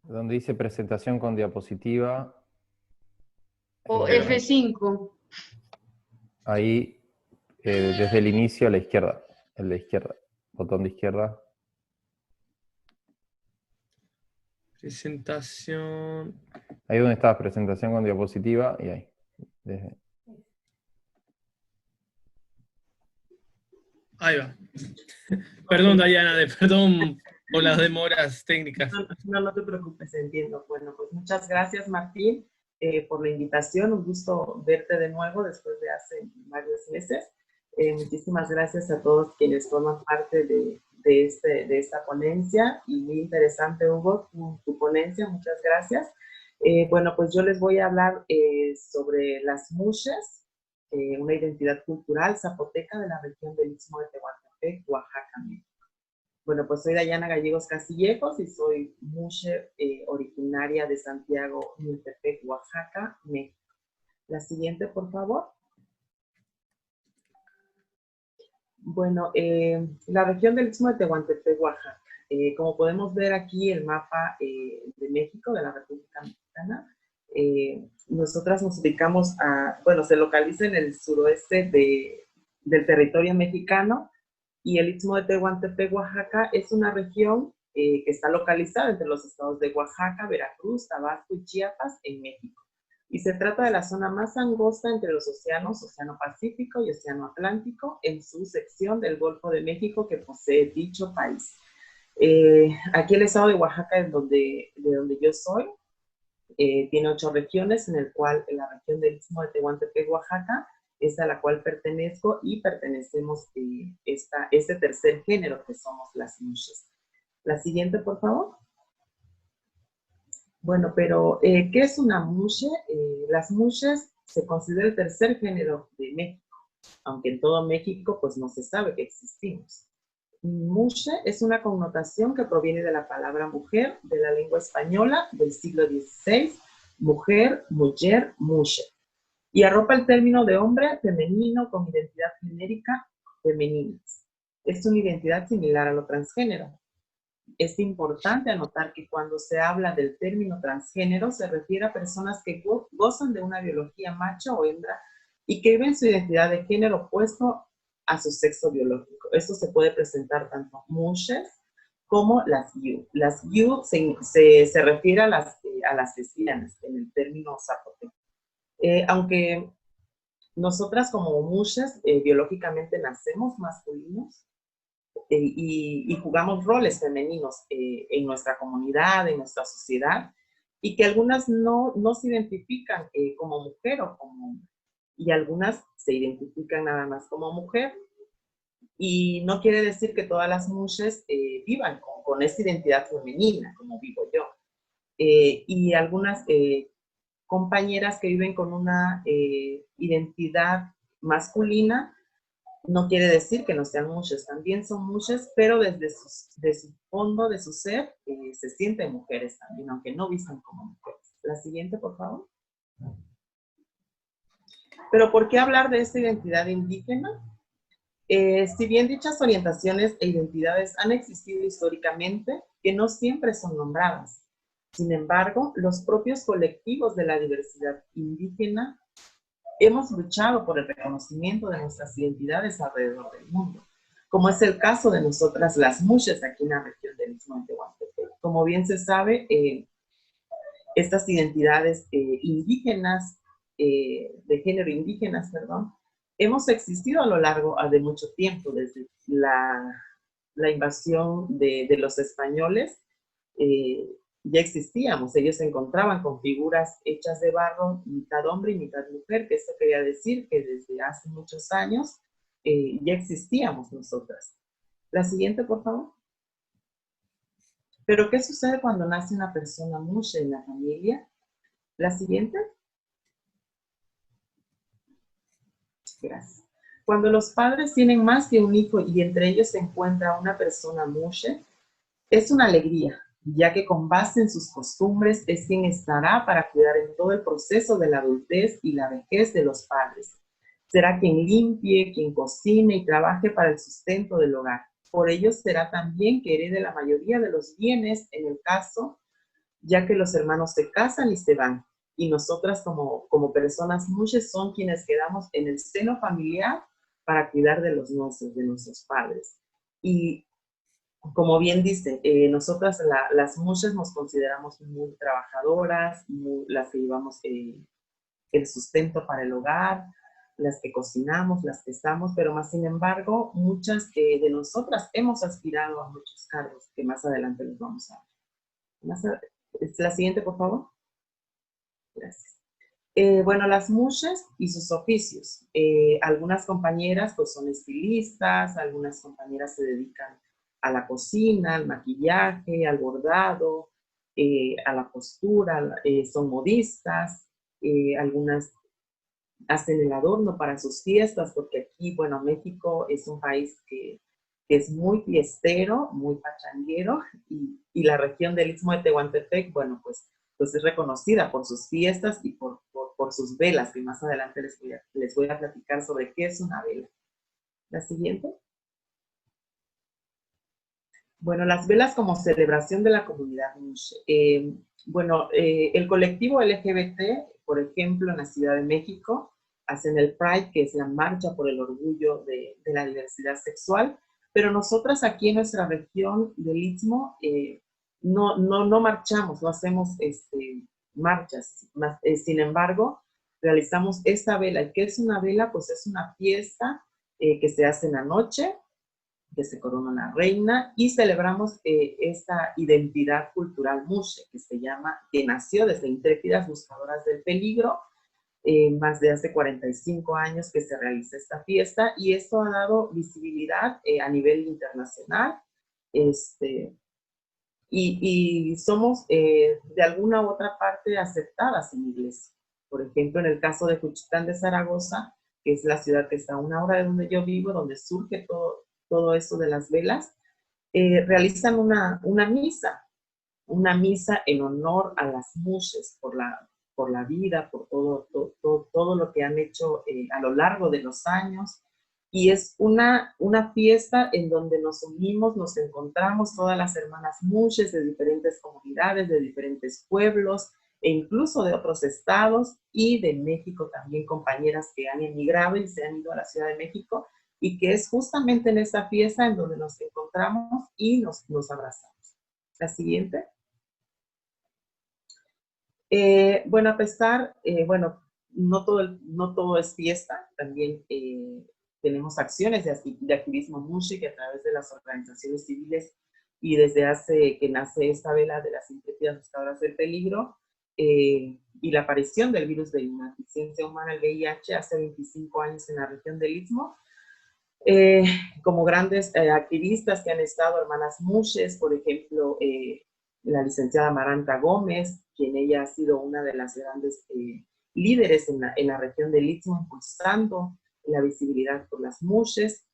Donde dice presentación con diapositiva. O F5. Ahí, desde el inicio a la izquierda. El de izquierda. Botón de izquierda. Presentación. Ahí donde está presentación con diapositiva y ahí. Ahí va. Perdón, Dayana, perdón por las demoras técnicas. No te preocupes, entiendo. Bueno, pues muchas gracias, Martín, por la invitación. Un gusto verte de nuevo después de hace varios meses. Muchísimas gracias a todos quienes forman parte de esta ponencia. Y muy interesante, Hugo, tu ponencia. Muchas gracias. Bueno, pues yo les voy a hablar sobre las muxes, una identidad cultural zapoteca de la región del Istmo de Tehuantepec, Oaxaca, México. Bueno, pues soy Dayana Gallegos Castillejos y soy muxe originaria de Santiago, Miltepec, Oaxaca, México. La siguiente, por favor. Bueno, la región del Istmo de Tehuantepec, Oaxaca. Como podemos ver aquí el mapa de México, de la República Mexicana, nosotras nos ubicamos se localiza en el suroeste del territorio mexicano, y el Istmo de Tehuantepec, Oaxaca, es una región que está localizada entre los estados de Oaxaca, Veracruz, Tabasco y Chiapas, en México. Y se trata de la zona más angosta entre los océanos, Océano Pacífico y Océano Atlántico, en su sección del Golfo de México que posee dicho país. Aquí el estado de Oaxaca, de donde yo soy, tiene 8 regiones, en el cual la región del Istmo de Tehuantepec, Oaxaca, es a la cual pertenezco y pertenecemos este tercer género que somos las muxes. La siguiente, por favor. Bueno, pero ¿qué es una muxe? Las muxes se considera el tercer género de México, aunque en todo México pues no se sabe que existimos. Muxe es una connotación que proviene de la palabra mujer, de la lengua española del siglo XVI, mujer, mujer, muxe, y arropa el término de hombre femenino con identidad genérica femeninas. Es una identidad similar a lo transgénero. Es importante anotar que cuando se habla del término transgénero se refiere a personas que gozan de una biología macho o hembra y que viven su identidad de género opuesto a su sexo biológico. Esto se puede presentar tanto mushes como las yu. Las yu se refiere a las lesbianas en el término zapoteco. Aunque nosotras como mushes biológicamente nacemos masculinos, y jugamos roles femeninos en nuestra comunidad, en nuestra sociedad, y que algunas no se identifican como mujer o como hombre, y algunas se identifican nada más como mujer, y no quiere decir que todas las mujeres vivan con esa identidad femenina, como vivo yo. Y algunas compañeras que viven con una identidad masculina, no quiere decir que no sean mujeres, también son mujeres, pero desde su fondo de su ser se sienten mujeres también, aunque no vistan como mujeres. La siguiente, por favor. Pero ¿por qué hablar de esta identidad indígena? Si bien dichas orientaciones e identidades han existido históricamente, que no siempre son nombradas. Sin embargo, los propios colectivos de la diversidad indígena hemos luchado por el reconocimiento de nuestras identidades alrededor del mundo, como es el caso de nosotras las mushes aquí en la región del Istmo de Tehuantepec. Como bien se sabe, estas identidades indígenas, de género indígenas, perdón, hemos existido a lo largo de mucho tiempo, desde la invasión de los españoles. Ya existíamos, ellos se encontraban con figuras hechas de barro, mitad hombre y mitad mujer, que esto quería decir que desde hace muchos años ya existíamos nosotras. La siguiente, por favor. Pero ¿qué sucede cuando nace una persona mushe en la familia? La siguiente. Gracias. Cuando los padres tienen más de un hijo y entre ellos se encuentra una persona mushe, es una alegría, ya que con base en sus costumbres es quien estará para cuidar en todo el proceso de la adultez y la vejez de los padres. Será quien limpie, quien cocine y trabaje para el sustento del hogar. Por ello será también que herede la mayoría de los bienes en el caso, ya que los hermanos se casan y se van. Y nosotras como personas mushes son quienes quedamos en el seno familiar para cuidar de los nuestros, de nuestros padres. Y como bien dice, nosotras las mushes nos consideramos muy trabajadoras, las que llevamos el sustento para el hogar, las que cocinamos, las que estamos, pero más sin embargo, muchas de nosotras hemos aspirado a muchos cargos que más adelante les vamos a ver. La siguiente, por favor. Gracias. Bueno, las mushes y sus oficios. Algunas compañeras pues son estilistas, algunas compañeras se dedican a la cocina, al maquillaje, al bordado, a la costura, son modistas, algunas hacen el adorno para sus fiestas, porque aquí, bueno, México es un país que es muy fiestero, muy pachanguero, y la región del Istmo de Tehuantepec, bueno, pues es reconocida por sus fiestas y por sus velas, que más adelante les voy a platicar sobre qué es una vela. La siguiente. Bueno, las velas como celebración de la comunidad mushe. Bueno, el colectivo LGBT, por ejemplo, en la Ciudad de México, hacen el Pride, que es la marcha por el orgullo de la diversidad sexual, pero nosotras aquí en nuestra región del Istmo no marchamos, no hacemos marchas. Sin embargo, realizamos esta vela. ¿Y qué es una vela? Pues es una fiesta que se hace en la noche, que se corona una reina, y celebramos esta identidad cultural mushe, que nació desde Intrépidas Buscadoras del Peligro, más de hace 45 años que se realiza esta fiesta, y esto ha dado visibilidad a nivel internacional, y somos de alguna u otra parte aceptadas en iglesia. Por ejemplo, en el caso de Juchitán de Zaragoza, que es la ciudad que está a una hora de donde yo vivo, donde surge todo eso de las velas, realizan una misa en honor a las mushes por la vida, por todo lo que han hecho a lo largo de los años, Y es una fiesta en donde nos unimos, nos encontramos todas las hermanas mushes de diferentes comunidades, de diferentes pueblos, e incluso de otros estados y de México también, compañeras que han emigrado y se han ido a la Ciudad de México, y que es justamente en esta fiesta en donde nos encontramos y nos abrazamos. La siguiente. Bueno, a pesar, bueno, no todo es fiesta, también tenemos acciones de activismo mushe que a través de las organizaciones civiles y desde hace que nace esta vela de las intrépidas buscadoras del peligro y la aparición del virus de inmunodeficiencia humana, el VIH, hace 25 años en la región del Istmo. Como grandes activistas que han estado, hermanas mushes, por ejemplo, la licenciada Amaranta Gómez, quien ella ha sido una de las grandes líderes en la región del Istmo, impulsando la visibilidad por las mushes,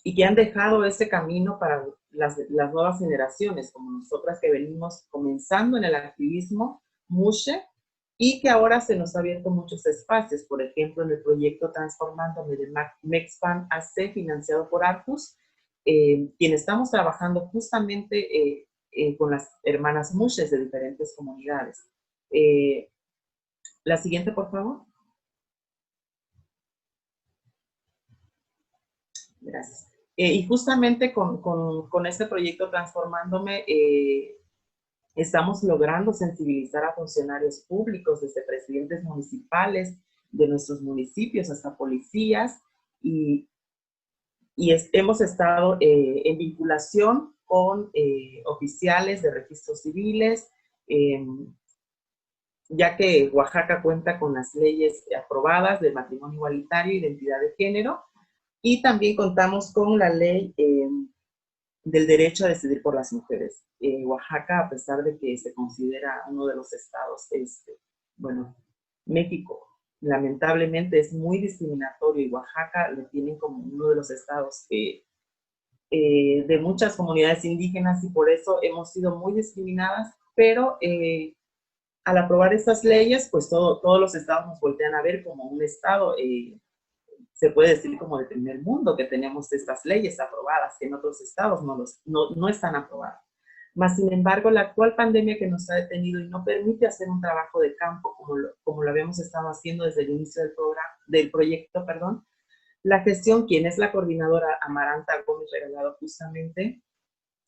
y que han dejado ese camino para las nuevas generaciones, como nosotras que venimos comenzando en el activismo mushe, y que ahora se nos ha abierto muchos espacios, por ejemplo, en el proyecto Transformándome de Mexpan AC, financiado por Arcus, quien estamos trabajando justamente con las hermanas mushes de diferentes comunidades. La siguiente, por favor. Gracias. Y justamente con este proyecto Transformándome, estamos logrando sensibilizar a funcionarios públicos, desde presidentes municipales de nuestros municipios hasta policías, y hemos estado en vinculación con oficiales de registros civiles, ya que Oaxaca cuenta con las leyes aprobadas de matrimonio igualitario, identidad de género, y también contamos con la ley del derecho a decidir por las mujeres. Oaxaca, a pesar de que se considera uno de los estados, bueno, México lamentablemente es muy discriminatorio, y Oaxaca lo tienen como uno de los estados de muchas comunidades indígenas, y por eso hemos sido muy discriminadas, pero al aprobar estas leyes, pues todos los estados nos voltean a ver como un estado, se puede decir como de primer mundo, que tenemos estas leyes aprobadas, que en otros estados no están aprobadas. Mas, sin embargo, la actual pandemia que nos ha detenido y no permite hacer un trabajo de campo como lo habíamos estado haciendo desde el inicio del proyecto, la gestión, quien es la coordinadora Amaranta Gómez Regalado, justamente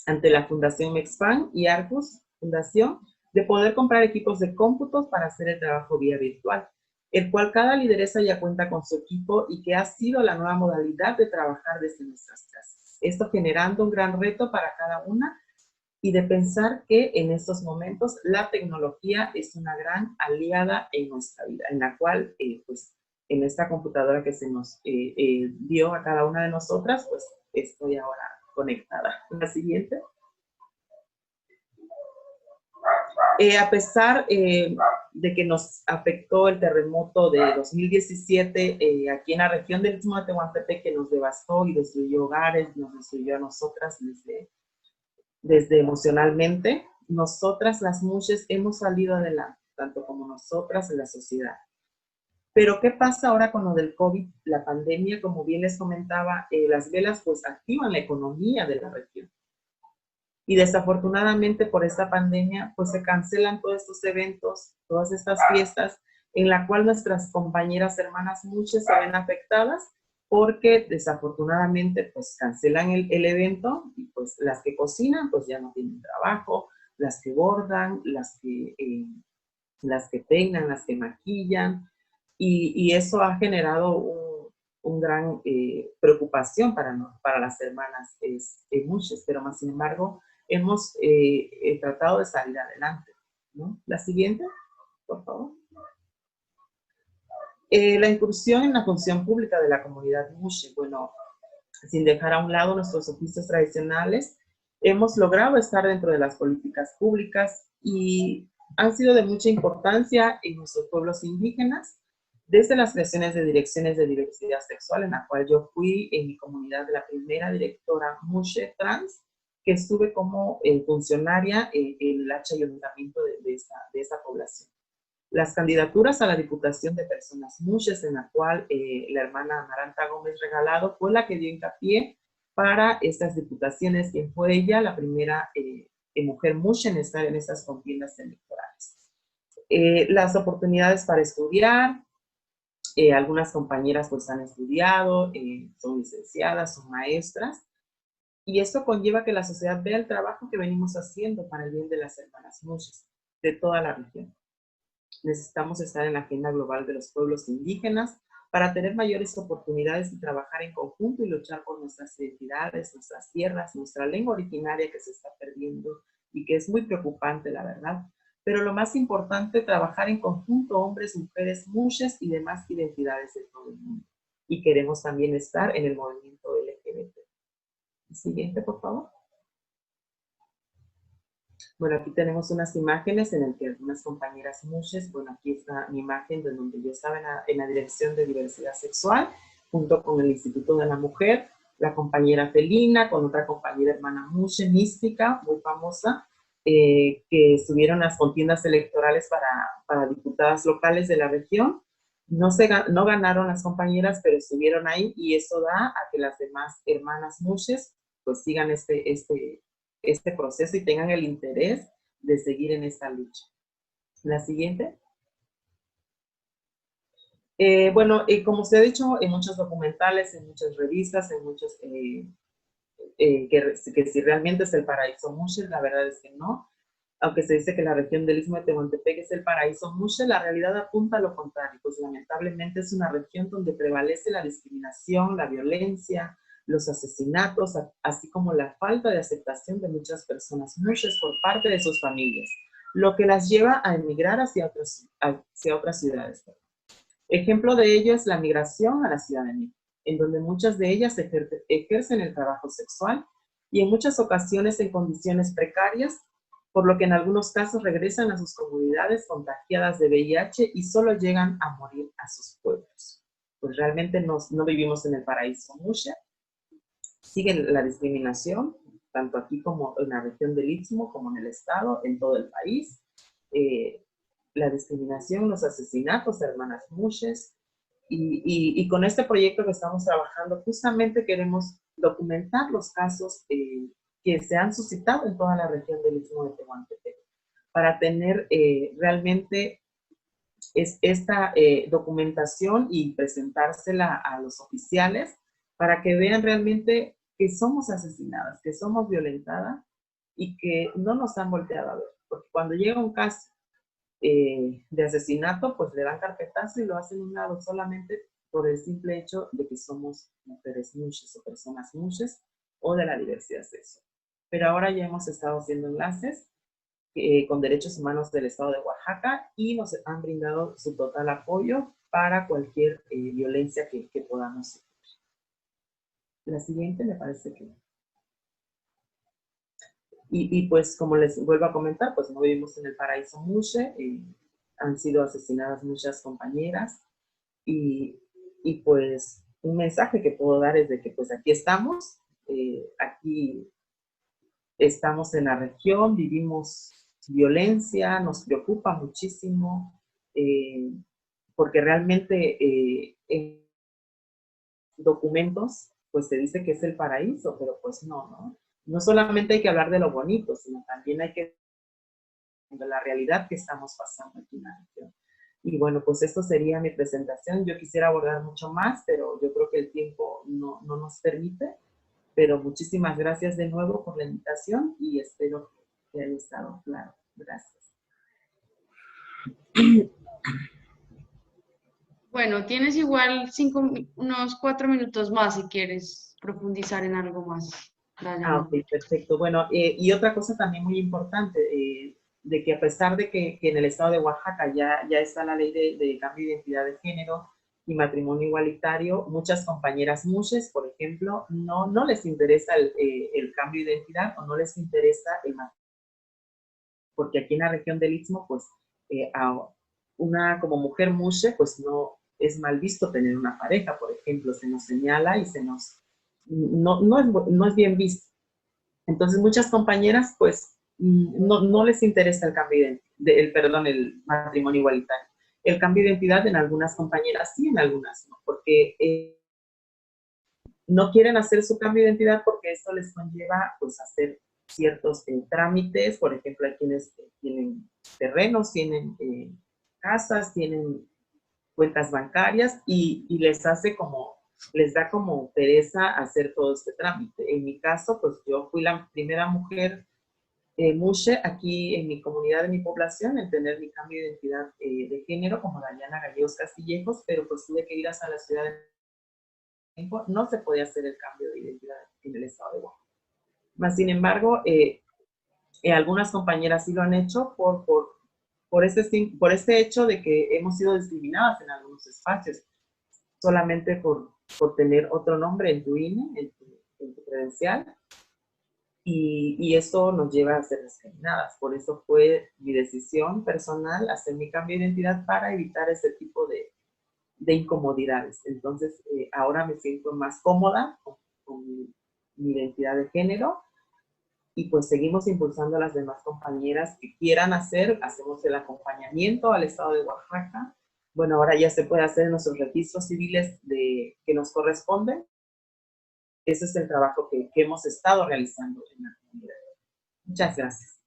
ante la Fundación Mexpan y Arcus Fundación, de poder comprar equipos de cómputos para hacer el trabajo vía virtual, el cual cada lideresa ya cuenta con su equipo y que ha sido la nueva modalidad de trabajar desde nuestras casas. Esto generando un gran reto para cada una, y de pensar que en estos momentos la tecnología es una gran aliada en nuestra vida, en la cual, pues, en esta computadora que se nos dio a cada una de nosotras, pues estoy ahora conectada. La siguiente. A pesar de que nos afectó el terremoto de 2017 aquí en la región del Istmo de Tehuantepec, que nos devastó y destruyó hogares, nos destruyó a nosotras desde emocionalmente, nosotras las mushes hemos salido adelante, tanto como nosotras en la sociedad. Pero ¿qué pasa ahora con lo del COVID, la pandemia? Como bien les comentaba, las velas pues activan la economía de la región. Y desafortunadamente por esta pandemia pues se cancelan todos estos eventos, todas estas fiestas, en la cual nuestras compañeras hermanas mushes se ven afectadas, porque desafortunadamente pues cancelan el evento, y pues las que cocinan pues ya no tienen trabajo, las que bordan, las que peinan, las que maquillan, y eso ha generado un gran preocupación para las hermanas mushes, pero más sin embargo hemos tratado de salir adelante, ¿no? La siguiente, por favor. La incursión en la función pública de la comunidad mushe, bueno, sin dejar a un lado nuestros oficios tradicionales, hemos logrado estar dentro de las políticas públicas y han sido de mucha importancia en nuestros pueblos indígenas, desde las creaciones de direcciones de diversidad sexual, en la cual yo fui en mi comunidad la primera directora mushe trans, que estuve como funcionaria en el ayuntamiento de esa población. Las candidaturas a la Diputación de Personas Muxes, en la cual la hermana Amaranta Gómez Regalado fue la que dio hincapié para estas diputaciones, quien fue ella la primera mujer muxe en estar en estas contiendas electorales. Las oportunidades para estudiar, algunas compañeras pues han estudiado, son licenciadas, son maestras, y esto conlleva que la sociedad vea el trabajo que venimos haciendo para el bien de las hermanas muxes de toda la región. Necesitamos estar en la agenda global de los pueblos indígenas para tener mayores oportunidades y trabajar en conjunto y luchar por nuestras identidades, nuestras tierras, nuestra lengua originaria que se está perdiendo y que es muy preocupante, la verdad. Pero lo más importante, trabajar en conjunto, hombres, mujeres, muxes y demás identidades de todo el mundo. Y queremos también estar en el movimiento LGBT. Siguiente, por favor. Bueno, aquí tenemos unas imágenes en las que algunas compañeras muxes, bueno, aquí está mi imagen de donde yo estaba en la Dirección de Diversidad Sexual, junto con el Instituto de la Mujer, la compañera Felina, con otra compañera hermana muxe, mística, muy famosa, que estuvieron en las contiendas electorales para diputadas locales de la región. No ganaron las compañeras, pero estuvieron ahí, y eso da a que las demás hermanas muxes pues sigan este proceso y tengan el interés de seguir en esta lucha. La siguiente. Bueno, como se ha dicho en muchos documentales, en muchas revistas, en muchos, que si realmente es el paraíso muxe, la verdad es que no. Aunque se dice que la región del Istmo de Tehuantepec es el paraíso muxe, la realidad apunta a lo contrario, pues lamentablemente es una región donde prevalece la discriminación, la violencia, los asesinatos, así como la falta de aceptación de muchas personas muxes por parte de sus familias, lo que las lleva a emigrar hacia otras ciudades. Ejemplo de ello es la migración a la Ciudad de México, en donde muchas de ellas ejercen el trabajo sexual y en muchas ocasiones en condiciones precarias, por lo que en algunos casos regresan a sus comunidades contagiadas de VIH y solo llegan a morir a sus pueblos. Pues realmente no vivimos en el paraíso muxe. Sigue la discriminación, tanto aquí como en la región del Istmo, como en el estado, en todo el país. La discriminación, los asesinatos de hermanas muxes, y con este proyecto que estamos trabajando, justamente queremos documentar los casos que se han suscitado en toda la región del Istmo de Tehuantepec, para tener realmente esta documentación y presentársela a los oficiales, para que vean realmente que somos asesinadas, que somos violentadas y que no nos han volteado a ver. Porque cuando llega un caso de asesinato, pues le dan carpetazo y lo hacen a un lado solamente por el simple hecho de que somos mujeres muxes o personas muxes o de la diversidad sexual. Pero ahora ya hemos estado haciendo enlaces con Derechos Humanos del Estado de Oaxaca y nos han brindado su total apoyo para cualquier violencia que podamos sufrir. La siguiente me parece que... Y pues como les vuelvo a comentar, pues no vivimos en el paraíso muxe, han sido asesinadas muchas compañeras y pues un mensaje que puedo dar es de que pues aquí estamos en la región, vivimos violencia, nos preocupa muchísimo, porque realmente en documentos pues se dice que es el paraíso, pero pues no. No solamente hay que hablar de lo bonito, sino también hay que de la realidad que estamos pasando aquí en la región. Y bueno, pues esto sería mi presentación. Yo quisiera abordar mucho más, pero yo creo que el tiempo no nos permite. Pero muchísimas gracias de nuevo por la invitación y espero que haya estado claro. Gracias. Bueno, tienes igual unos 4 minutos más si quieres profundizar en algo más. Ok, perfecto. Bueno, y otra cosa también muy importante, de que a pesar de que en el estado de Oaxaca ya está la ley de cambio de identidad de género y matrimonio igualitario, muchas compañeras muxes, por ejemplo, no les interesa el cambio de identidad o no les interesa el matrimonio. Porque aquí en la región del Istmo, pues, una como mujer muxe, pues no es mal visto tener una pareja, por ejemplo, se nos señala y no es bien visto. Entonces muchas compañeras pues no les interesa el cambio de identidad. el matrimonio igualitario. El cambio de identidad en algunas compañeras sí, en algunas no, porque no quieren hacer su cambio de identidad porque esto les conlleva pues hacer ciertos trámites. Por ejemplo, hay quienes tienen terrenos, tienen casas, tienen cuentas bancarias y les da como pereza hacer todo este trámite. En mi caso, pues yo fui la primera mujer mushe aquí en mi comunidad, en mi población, en tener mi cambio de identidad de género como Dayana Gallegos Castillejos, pero pues tuve que ir hasta la ciudad de México. No se podía hacer el cambio de identidad en el estado de Oaxaca. Más sin embargo, algunas compañeras sí lo han hecho por este hecho de que hemos sido discriminadas en algunos espacios, solamente por tener otro nombre en tu INE, en tu credencial, y eso nos lleva a ser discriminadas. Por eso fue mi decisión personal hacer mi cambio de identidad para evitar ese tipo de incomodidades. Entonces, ahora me siento más cómoda con mi identidad de género, y pues seguimos impulsando a las demás compañeras que quieran hacemos el acompañamiento al estado de Oaxaca. Bueno, ahora ya se puede hacer nuestros registros civiles que nos corresponden. Ese es el trabajo que hemos estado realizando en la comunidad. Muchas gracias.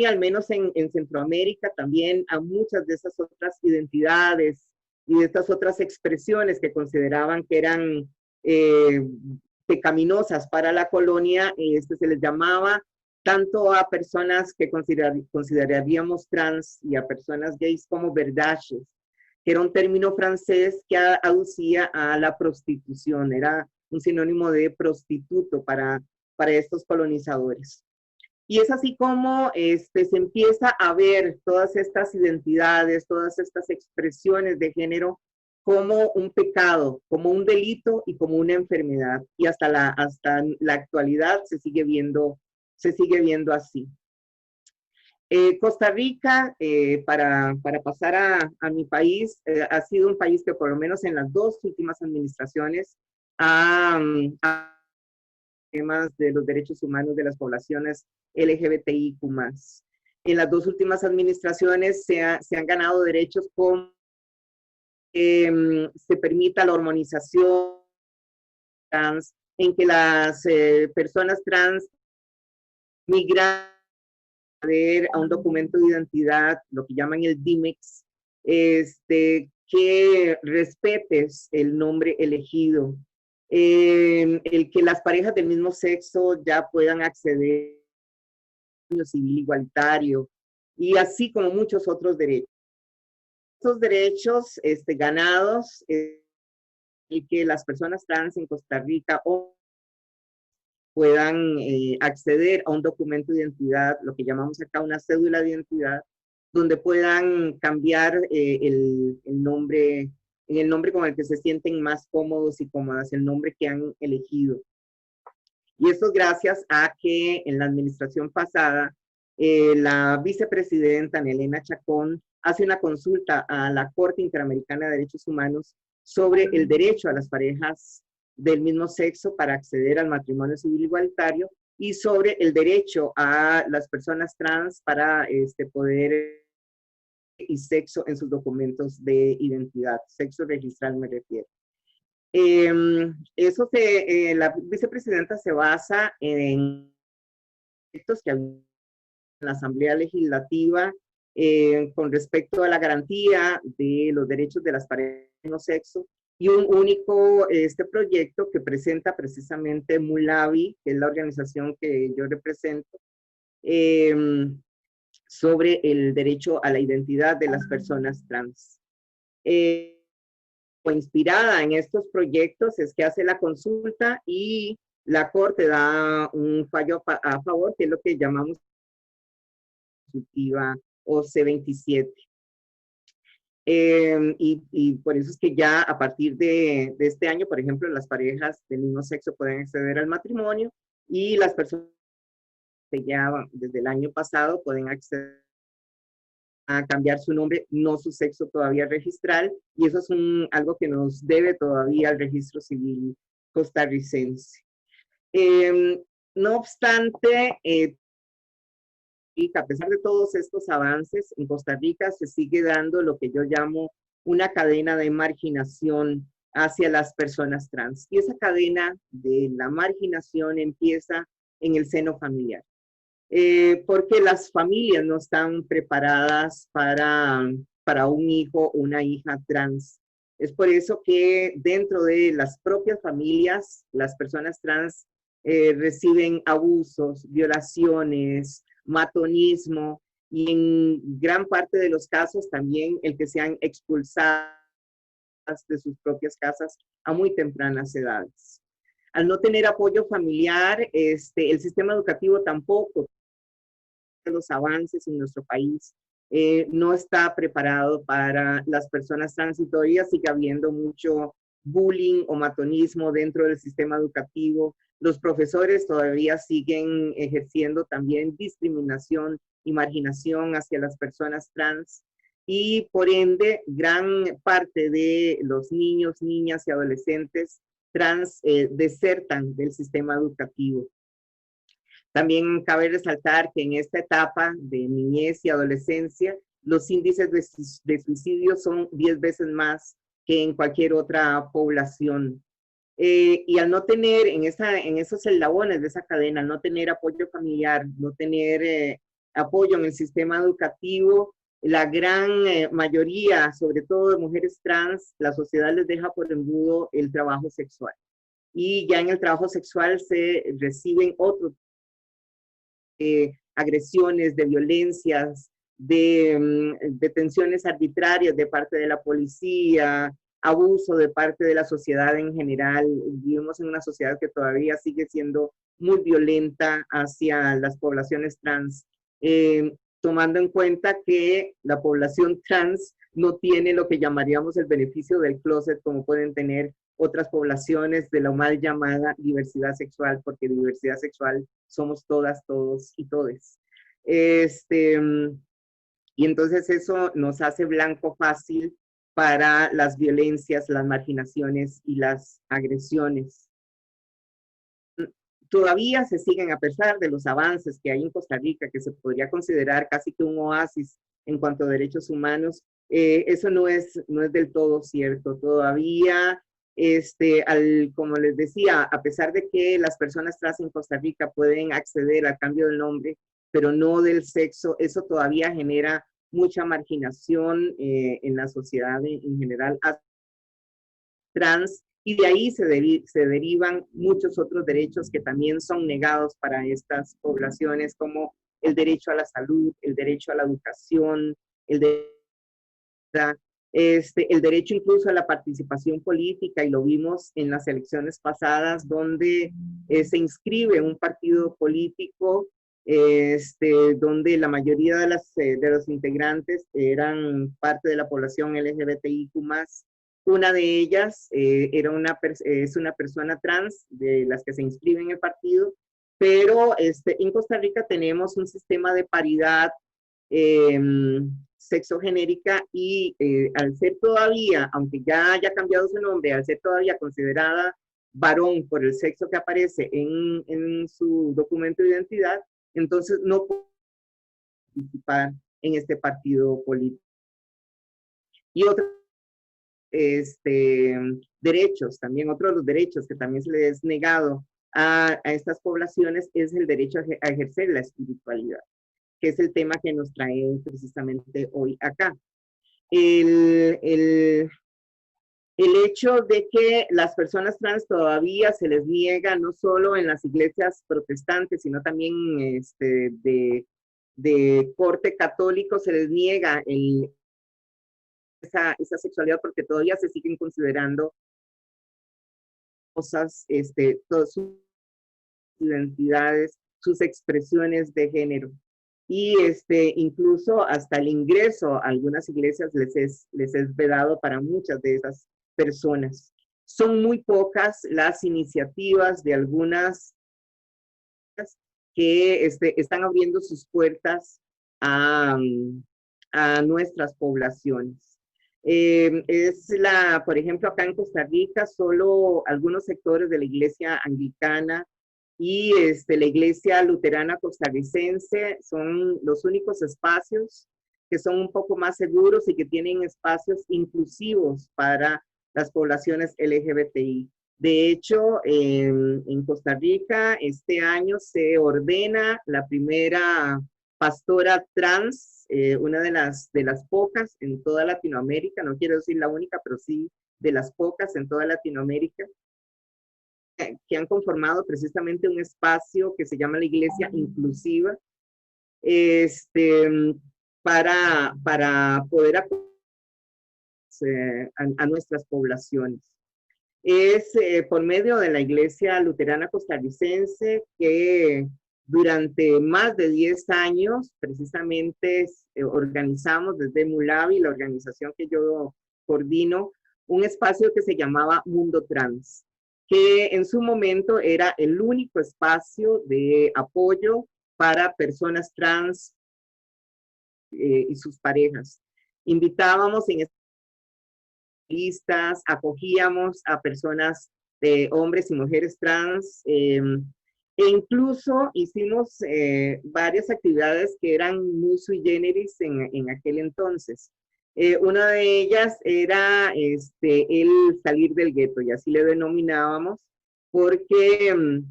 Al menos en Centroamérica, también a muchas de esas otras identidades y de estas otras expresiones que consideraban que eran pecaminosas para la colonia, se les llamaba tanto a personas que consideraríamos trans y a personas gays como verdaches, que era un término francés que aducía a la prostitución, era un sinónimo de prostituto para estos colonizadores. Y es así como se empieza a ver todas estas identidades, todas estas expresiones de género como un pecado, como un delito y como una enfermedad. Y hasta la actualidad se sigue viendo así. Costa Rica, para pasar a mi país, ha sido un país que por lo menos en las dos últimas administraciones temas de los derechos humanos de las poblaciones LGBTIQ+. En las dos últimas administraciones se han ganado derechos como se permita la hormonización trans, en que las personas trans migran a un documento de identidad, lo que llaman el DIMEX, que respetes el nombre elegido, el que las parejas del mismo sexo ya puedan acceder al civil igualitario, y así como muchos otros derechos. Estos derechos ganados, y que las personas trans en Costa Rica puedan acceder a un documento de identidad, lo que llamamos acá una cédula de identidad, donde puedan cambiar el nombre, en el nombre con el que se sienten más cómodos y cómodas, el nombre que han elegido. Y esto es gracias a que en la administración pasada, la vicepresidenta Nelena Chacón hace una consulta a la Corte Interamericana de Derechos Humanos sobre el derecho a las parejas del mismo sexo para acceder al matrimonio civil igualitario y sobre el derecho a las personas trans para poder y sexo en sus documentos de identidad, sexo registral me refiero. La vicepresidenta se basa en proyectos que en la Asamblea Legislativa con respecto a la garantía de los derechos de las parejas del mismo sexo, y un único proyecto que presenta precisamente MULAVI, que es la organización que yo represento, sobre el derecho a la identidad de las personas trans. Inspirada en estos proyectos es que hace la consulta y la Corte da un fallo a favor, que es lo que llamamos consultiva o C27. Y por eso es que ya a partir de este año, por ejemplo, las parejas del mismo sexo pueden acceder al matrimonio, y las personas que ya desde el año pasado pueden acceder a cambiar su nombre, no su sexo todavía registral, y eso es algo que nos debe todavía al registro civil costarricense. No obstante, a pesar de todos estos avances, en Costa Rica se sigue dando lo que yo llamo una cadena de marginación hacia las personas trans. Y esa cadena de la marginación empieza en el seno familiar. Porque las familias no están preparadas para un hijo o una hija trans. Es por eso que dentro de las propias familias, las personas trans reciben abusos, violaciones, matonismo, y en gran parte de los casos también el que sean expulsadas de sus propias casas a muy tempranas edades. Al no tener apoyo familiar, el sistema educativo tampoco, los avances en nuestro país, no está preparado para las personas trans, y todavía sigue habiendo mucho bullying o matonismo dentro del sistema educativo. Los profesores todavía siguen ejerciendo también discriminación y marginación hacia las personas trans, y por ende gran parte de los niños, niñas y adolescentes trans desertan del sistema educativo. También cabe resaltar que en esta etapa de niñez y adolescencia, los índices de suicidio son 10 veces más que en cualquier otra población. Y al no tener en esos eslabones de esa cadena, no tener apoyo familiar, no tener apoyo en el sistema educativo, la gran mayoría, sobre todo de mujeres trans, la sociedad les deja por embudo el trabajo sexual. Y ya en el trabajo sexual se reciben otros agresiones, de violencias, de detenciones arbitrarias de parte de la policía, abuso de parte de la sociedad en general. Vivimos en una sociedad que todavía sigue siendo muy violenta hacia las poblaciones trans, tomando en cuenta que la población trans no tiene lo que llamaríamos el beneficio del closet, como pueden tener otras poblaciones de la mal llamada diversidad sexual, porque diversidad sexual somos todas, todos y todes. Y entonces eso nos hace blanco fácil para las violencias, las marginaciones y las agresiones. Todavía se siguen, a pesar de los avances que hay en Costa Rica, que se podría considerar casi que un oasis en cuanto a derechos humanos, eso no es del todo cierto. Todavía, como les decía, a pesar de que las personas trans en Costa Rica pueden acceder al cambio del nombre, pero no del sexo, eso todavía genera mucha marginación en la sociedad en general trans, y de ahí se derivan muchos otros derechos que también son negados para estas poblaciones, como el derecho a la salud, el derecho a la educación, el derecho incluso a la participación política, y lo vimos en las elecciones pasadas, donde se inscribe un partido político donde la mayoría de los integrantes eran parte de la población LGBTIQ+. Una de ellas es una persona trans, de las que se inscriben en el partido, pero en Costa Rica tenemos un sistema de paridad sexogenérica, y al ser todavía, aunque ya haya cambiado su nombre, al ser todavía considerada varón por el sexo que aparece en su documento de identidad, entonces no puede participar en este partido político. Y otro derechos, también otro de los derechos que también se les es negado a estas poblaciones es el derecho a ejercer la espiritualidad, que es el tema que nos trae precisamente hoy acá. El hecho de que las personas trans todavía se les niega, no solo en las iglesias protestantes, sino también de corte católico, se les niega esa sexualidad, porque todavía se siguen considerando cosas, todas sus identidades, sus expresiones de género. Y incluso hasta el ingreso a algunas iglesias les es vedado para muchas de esas personas. Son muy pocas las iniciativas de algunas que están abriendo sus puertas a a nuestras poblaciones. Por ejemplo, acá en Costa Rica, solo algunos sectores de la iglesia anglicana y la iglesia luterana costarricense son los únicos espacios que son un poco más seguros y que tienen espacios inclusivos para las poblaciones LGBTI. De hecho, en Costa Rica este año se ordena la primera pastora trans, una de las pocas en toda Latinoamérica, no quiero decir la única, pero sí de las pocas en toda Latinoamérica, que han conformado precisamente un espacio que se llama la Iglesia Inclusiva, para poder apoyar a nuestras poblaciones. Es por medio de la Iglesia Luterana Costarricense que durante más de 10 años precisamente organizamos desde Mulavi, la organización que yo coordino, un espacio que se llamaba Mundo Trans, que en su momento era el único espacio de apoyo para personas trans y sus parejas. Invitábamos en listas, acogíamos a personas, hombres y mujeres trans, e incluso hicimos varias actividades que eran muy sui generis en aquel entonces. Una de ellas era el salir del gueto, y así le denominábamos, porque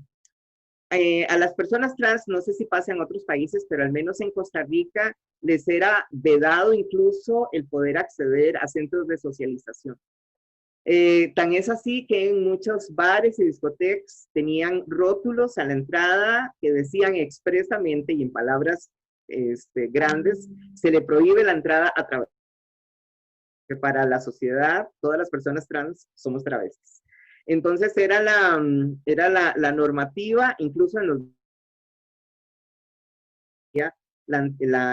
a las personas trans, no sé si pasa en otros países, pero al menos en Costa Rica, les era vedado incluso el poder acceder a centros de socialización. Tan es así que en muchos bares y discotecas tenían rótulos a la entrada que decían expresamente y en palabras grandes, se le prohíbe la entrada a través. Que para la sociedad, todas las personas trans somos travestis. Entonces era la normativa, incluso en los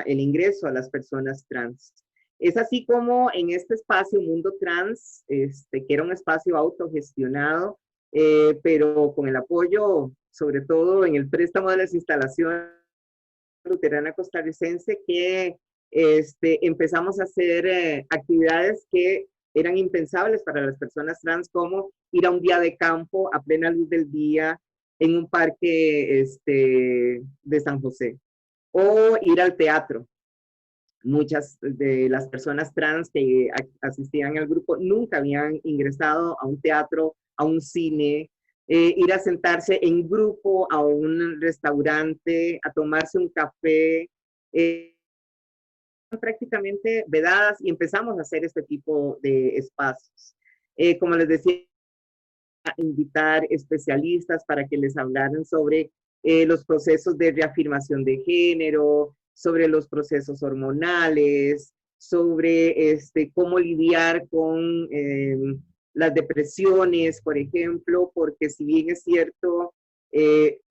el ingreso a las personas trans. Es así como en este espacio Mundo Trans, que era un espacio autogestionado, pero con el apoyo, sobre todo en el préstamo de las instalaciones luterana costarricense, que empezamos a hacer actividades que eran impensables para las personas trans, como ir a un día de campo a plena luz del día en un parque de San José, o ir al teatro. Muchas de las personas trans que asistían al grupo nunca habían ingresado a un teatro, a un cine, ir a sentarse en grupo a un restaurante, a tomarse un café, prácticamente vedadas, y empezamos a hacer este tipo de espacios. Como les decía, a invitar especialistas para que les hablaran sobre los procesos de reafirmación de género, sobre los procesos hormonales, sobre cómo lidiar con las depresiones, por ejemplo, porque si bien es cierto, el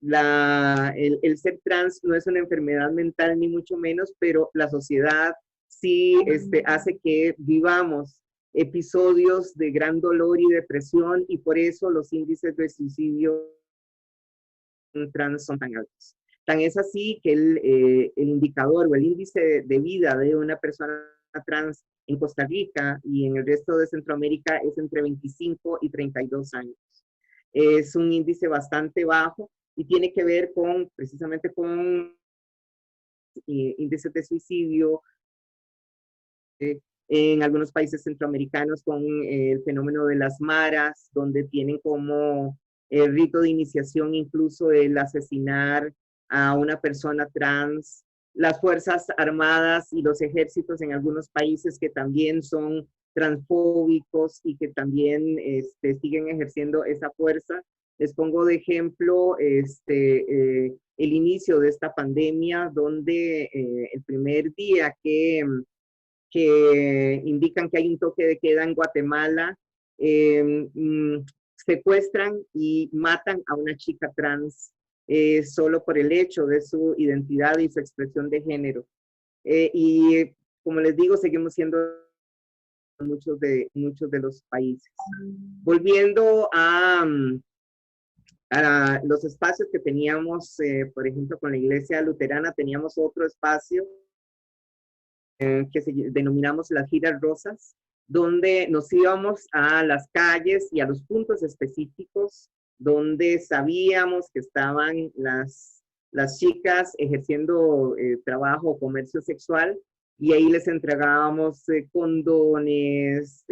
ser trans no es una enfermedad mental ni mucho menos, pero la sociedad sí hace que vivamos episodios de gran dolor y depresión, y por eso los índices de suicidio trans son tan altos. Tan es así que el indicador o el índice de vida de una persona trans en Costa Rica y en el resto de Centroamérica es entre 25 y 32 años. Es un índice bastante bajo y tiene que ver precisamente con índices de suicidio, en algunos países centroamericanos con el fenómeno de las maras, donde tienen como el rito de iniciación incluso el asesinar a una persona trans, las Fuerzas Armadas y los ejércitos en algunos países que también son transfóbicos y que también siguen ejerciendo esa fuerza. Les pongo de ejemplo el inicio de esta pandemia, donde el primer día que indican que hay un toque de queda en Guatemala, secuestran y matan a una chica trans solo por el hecho de su identidad y su expresión de género. Y como les digo, seguimos siendo muchos de los países. Volviendo a los espacios que teníamos, por ejemplo, con la Iglesia Luterana, teníamos otro espacio que denominamos las giras rosas, donde nos íbamos a las calles y a los puntos específicos donde sabíamos que estaban las chicas ejerciendo trabajo o comercio sexual, y ahí les entregábamos condones,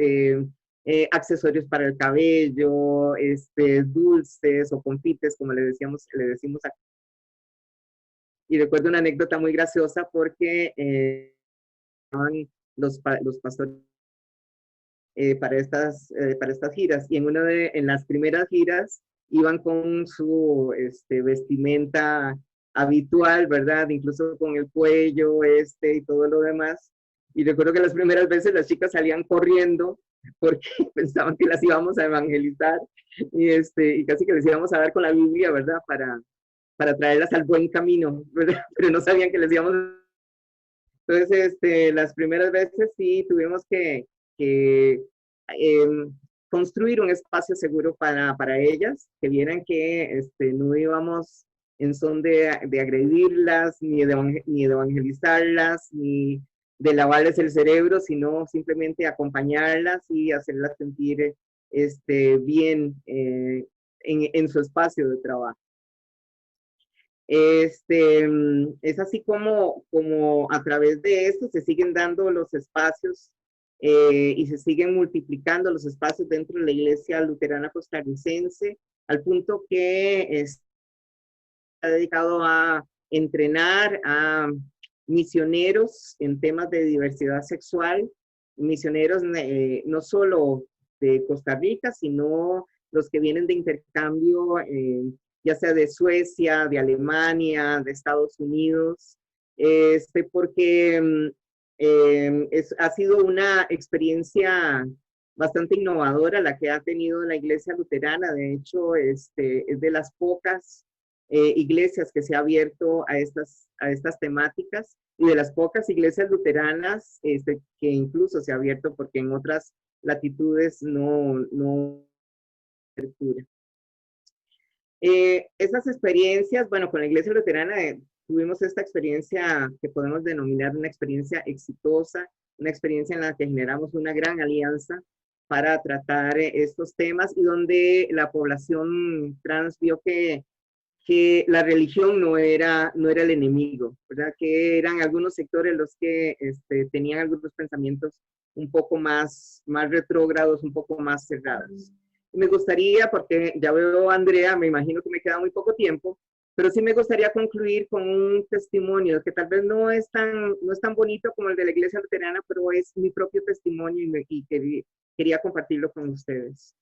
accesorios para el cabello, dulces o confites, como le decimos acá. Y recuerdo una anécdota muy graciosa porque los pastores para estas giras, y en las primeras giras iban con su vestimenta habitual, ¿verdad? Incluso con el cuello y todo lo demás. Y recuerdo que las primeras veces las chicas salían corriendo porque pensaban que las íbamos a evangelizar y casi que les íbamos a dar con la Biblia, ¿verdad? Para traerlas al buen camino, ¿verdad? Pero no sabían que les íbamos a... Entonces, las primeras veces sí tuvimos que construir un espacio seguro para ellas, que vieran que no íbamos en son de agredirlas, ni de evangelizarlas, ni de lavarles el cerebro, sino simplemente acompañarlas y hacerlas sentir bien en su espacio de trabajo. Es así como a través de esto se siguen dando los espacios y se siguen multiplicando los espacios dentro de la Iglesia Luterana Costarricense, al punto que está dedicado a entrenar a misioneros en temas de diversidad sexual, misioneros no solo de Costa Rica, sino los que vienen de intercambio, ya sea de Suecia, de Alemania, de Estados Unidos, porque ha sido una experiencia bastante innovadora la que ha tenido la Iglesia Luterana. De hecho, es de las pocas iglesias que se ha abierto a estas temáticas, y de las pocas iglesias luteranas que incluso se ha abierto, porque en otras latitudes no apertura. Esas experiencias, bueno, con la Iglesia Luterana tuvimos esta experiencia que podemos denominar una experiencia exitosa, una experiencia en la que generamos una gran alianza para tratar estos temas, y donde la población trans vio que la religión no era el enemigo, ¿verdad? Que eran algunos sectores los que tenían algunos pensamientos un poco más retrógrados, un poco más cerrados. Me gustaría, porque ya veo a Andrea, me imagino que me queda muy poco tiempo, pero sí me gustaría concluir con un testimonio que tal vez no es tan bonito como el de la Iglesia Luterana, pero es mi propio testimonio y quería compartirlo con ustedes.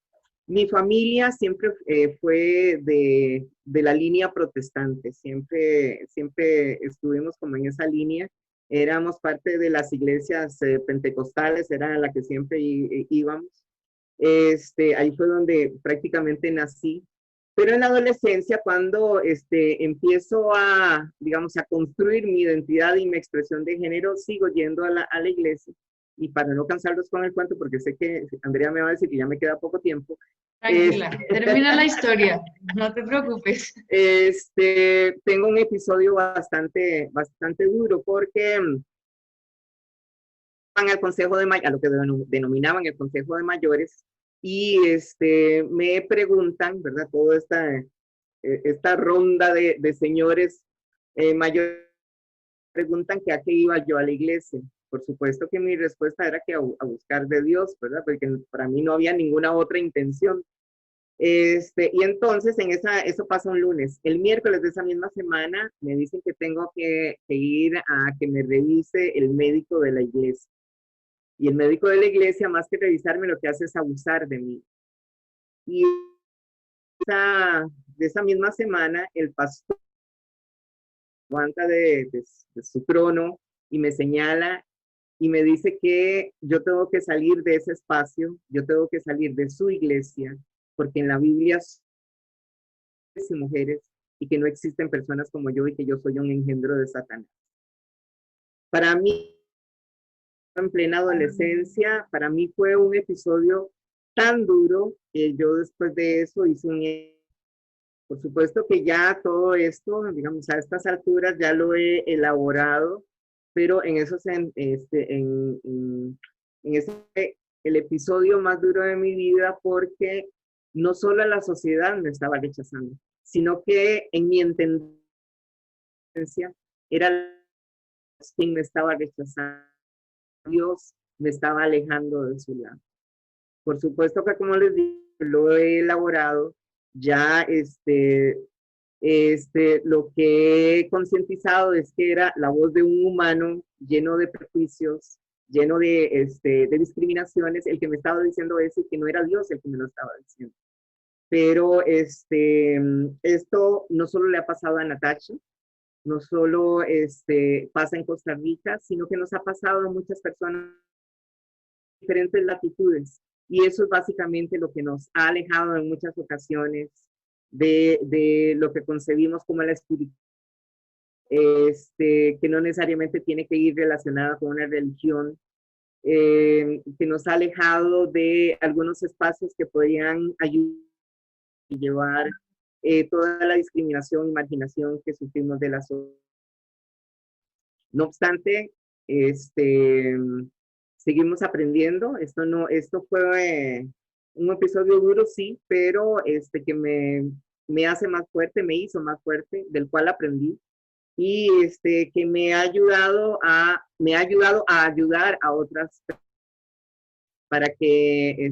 Mi familia siempre fue de la línea protestante, siempre estuvimos como en esa línea. Éramos parte de las iglesias pentecostales, era la que siempre íbamos. Ahí fue donde prácticamente nací. Pero en la adolescencia, cuando empiezo a construir mi identidad y mi expresión de género, sigo yendo a la iglesia. Y para no cansarlos con el cuento, porque sé que Andrea me va a decir que ya me queda poco tiempo. Tranquila, termina la historia, no te preocupes. Tengo un episodio bastante duro, porque van al Consejo de Mayores, a lo que denominaban el Consejo de Mayores, y me preguntan, ¿verdad? Toda esta ronda de señores mayores preguntan que a qué iba yo a la iglesia. Por supuesto que mi respuesta era que a buscar de Dios, ¿verdad? Porque para mí no había ninguna otra intención. Y entonces eso pasa un lunes. El miércoles de esa misma semana me dicen que tengo que ir a que me revise el médico de la iglesia. Y el médico de la iglesia, más que revisarme, lo que hace es abusar de mí. Y de esa misma semana, el pastor levanta de su trono y me señala y me dice que yo tengo que salir de ese espacio, yo tengo que salir de su iglesia, porque en la Biblia son hombres y mujeres, y que no existen personas como yo, y que yo soy un engendro de Satanás. Para mí, en plena adolescencia, para mí fue un episodio tan duro que yo después de eso hice por supuesto que ya todo esto, digamos, a estas alturas ya lo he elaborado, pero en el episodio más duro de mi vida, porque no solo la sociedad me estaba rechazando, sino que en mi entendencia era quien me estaba rechazando. Dios me estaba alejando de su lado. Por supuesto que, como les digo, lo he elaborado, ya lo que he concientizado es que era la voz de un humano lleno de prejuicios, lleno de discriminaciones, el que me estaba diciendo eso, y que no era Dios el que me lo estaba diciendo. Pero esto no solo le ha pasado a Natasha, no solo pasa en Costa Rica, sino que nos ha pasado a muchas personas de diferentes latitudes. Y eso es básicamente lo que nos ha alejado en muchas ocasiones de lo que concebimos como la espiritualidad, que no necesariamente tiene que ir relacionada con una religión, que nos ha alejado de algunos espacios que podrían ayudar a llevar toda la discriminación y marginación que sufrimos de la sociedad. No obstante, seguimos aprendiendo. Esto fue un episodio duro, sí, pero que me hace más fuerte, me hizo más fuerte, del cual aprendí, y que me ha ayudado a ayudar a otras para que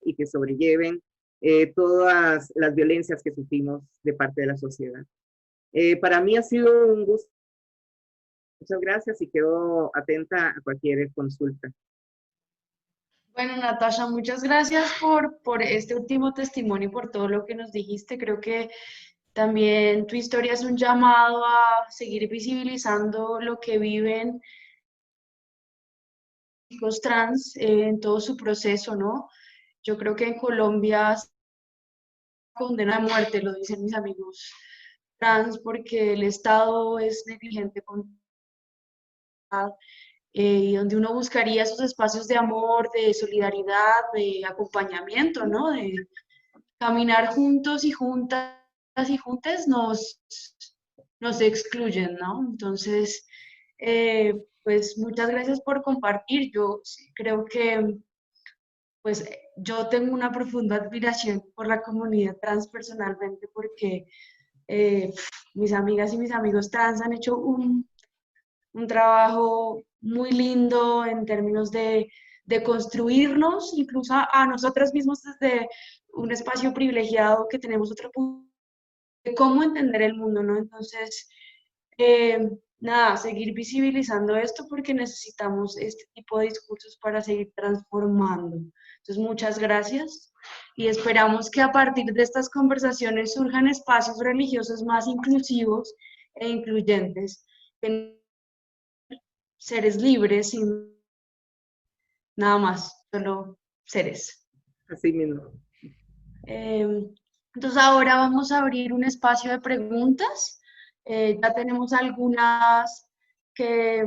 y que sobrelleven todas las violencias que sufrimos de parte de la sociedad. Para mí ha sido un gusto. Muchas gracias y quedo atenta a cualquier consulta. Bueno, Natasha, muchas gracias por este último testimonio y por todo lo que nos dijiste. Creo que también tu historia es un llamado a seguir visibilizando lo que viven los trans en todo su proceso, ¿no? Yo creo que en Colombia condena a muerte, lo dicen mis amigos trans, porque el Estado es negligente con y donde uno buscaría esos espacios de amor, de solidaridad, de acompañamiento, ¿no? De caminar juntos y juntas y juntes nos excluyen, ¿no? Entonces, pues muchas gracias por compartir. Yo creo que pues yo tengo una profunda admiración por la comunidad trans personalmente, porque mis amigas y mis amigos trans han hecho un trabajo muy lindo en términos de construirnos, incluso a nosotras mismos desde un espacio privilegiado que tenemos otro punto de cómo entender el mundo, ¿no? Entonces, nada, seguir visibilizando esto porque necesitamos este tipo de discursos para seguir transformando. Entonces, muchas gracias y esperamos que a partir de estas conversaciones surjan espacios religiosos más inclusivos e incluyentes, seres libres y nada más, solo seres. Así mismo. Entonces ahora vamos a abrir un espacio de preguntas. Ya tenemos algunas que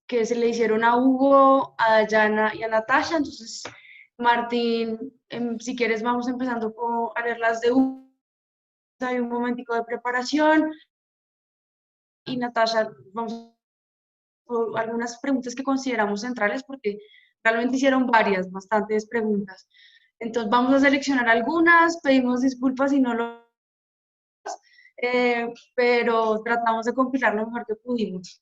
se le hicieron a Hugo, a Dayana y a Natasha. Entonces, Martín, si quieres vamos empezando a leer las de Hugo. Hay un momentico de preparación. Y Natasha, vamos a algunas preguntas que consideramos centrales porque realmente hicieron bastantes preguntas. Entonces vamos a seleccionar algunas, pedimos disculpas si no lo... pero tratamos de compilar lo mejor que pudimos.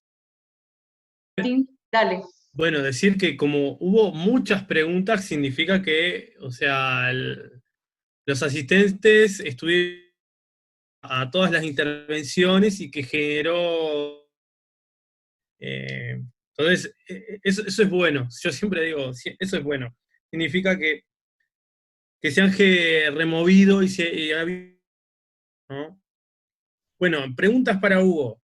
Martín, dale. Bueno, decir que como hubo muchas preguntas significa que, o sea, los asistentes estuvieron a todas las intervenciones y que generó... entonces, eso es bueno. Yo siempre digo, eso es bueno. Significa que se han removido ¿no? Bueno, preguntas para Hugo.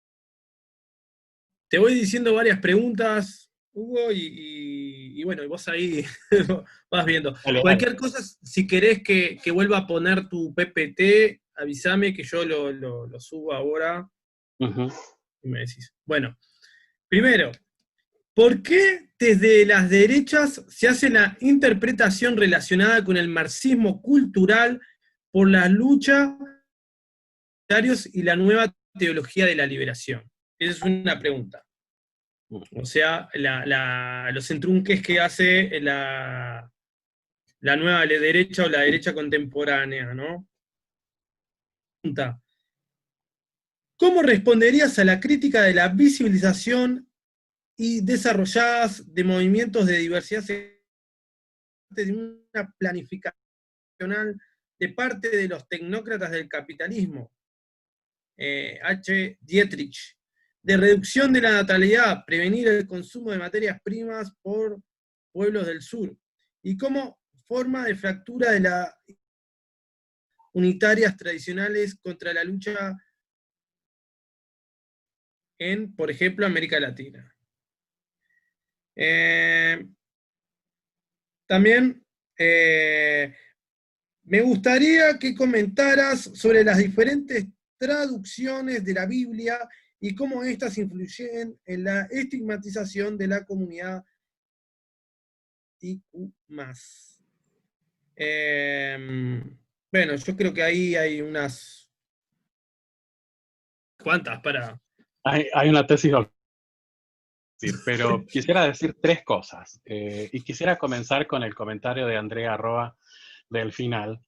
Te voy diciendo varias preguntas, Hugo, y bueno, y vos ahí vas viendo. Dale, Cualquier cosa, si querés que vuelva a poner tu PPT, avísame que yo lo subo ahora. Uh-huh. Y me decís. Bueno, primero, ¿por qué desde las derechas se hace la interpretación relacionada con el marxismo cultural por la lucha y la nueva teología de la liberación? Esa es una pregunta. O sea, los entrunques que hace la nueva derecha o la derecha contemporánea, ¿no? Pregunta: ¿cómo responderías a la crítica de la visibilización y desarrolladas de movimientos de diversidad sexual de una planificación de parte de los tecnócratas del capitalismo? H. Dietrich, de reducción de la natalidad, prevenir el consumo de materias primas por pueblos del sur, y como forma de fractura de las unitarias tradicionales contra la lucha en, por ejemplo, América Latina. También me gustaría que comentaras sobre las diferentes traducciones de la Biblia y cómo éstas influyen en la estigmatización de la comunidad IQ+. Bueno, yo creo que ahí hay unas cuantas para... Hay una tesis, pero quisiera decir tres cosas. Y quisiera comenzar con el comentario de Andrea Roa del final.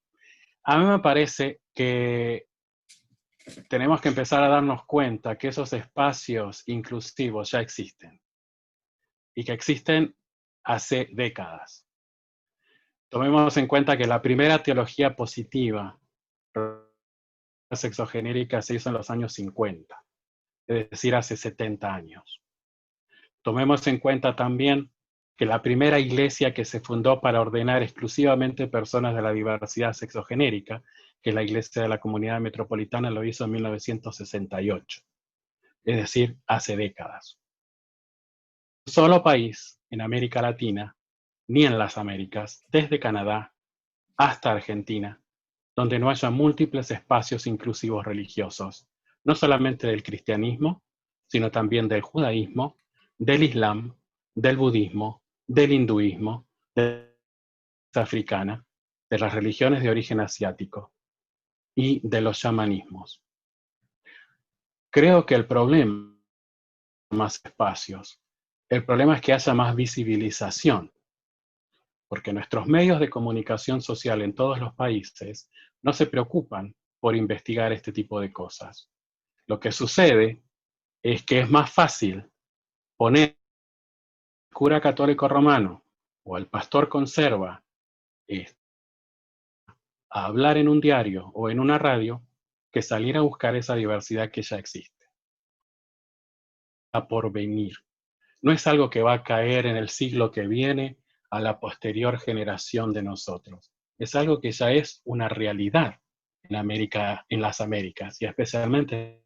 A mí me parece que tenemos que empezar a darnos cuenta que esos espacios inclusivos ya existen. Y que existen hace décadas. Tomemos en cuenta que la primera teología positiva sexogenérica se hizo en los años 50, es decir, hace 70 años. Tomemos en cuenta también que la primera iglesia que se fundó para ordenar exclusivamente personas de la diversidad sexogenérica, que es la Iglesia de la Comunidad Metropolitana, lo hizo en 1968, es decir, hace décadas. Un solo país en América Latina, ni en las Américas, desde Canadá hasta Argentina, donde no haya múltiples espacios inclusivos religiosos, no solamente del cristianismo, sino también del judaísmo, del islam, del budismo, del hinduismo, de la africana, de las religiones de origen asiático y de los chamanismos. Creo que el problema es más espacios. El problema es que haya más visibilización, porque nuestros medios de comunicación social en todos los países no se preocupan por investigar este tipo de cosas. Lo que sucede es que es más fácil poner al cura católico romano o al pastor conserva a hablar en un diario o en una radio que salir a buscar esa diversidad que ya existe. A porvenir. No es algo que va a caer en el siglo que viene a la posterior generación de nosotros. Es algo que ya es una realidad en América, en las Américas, y especialmente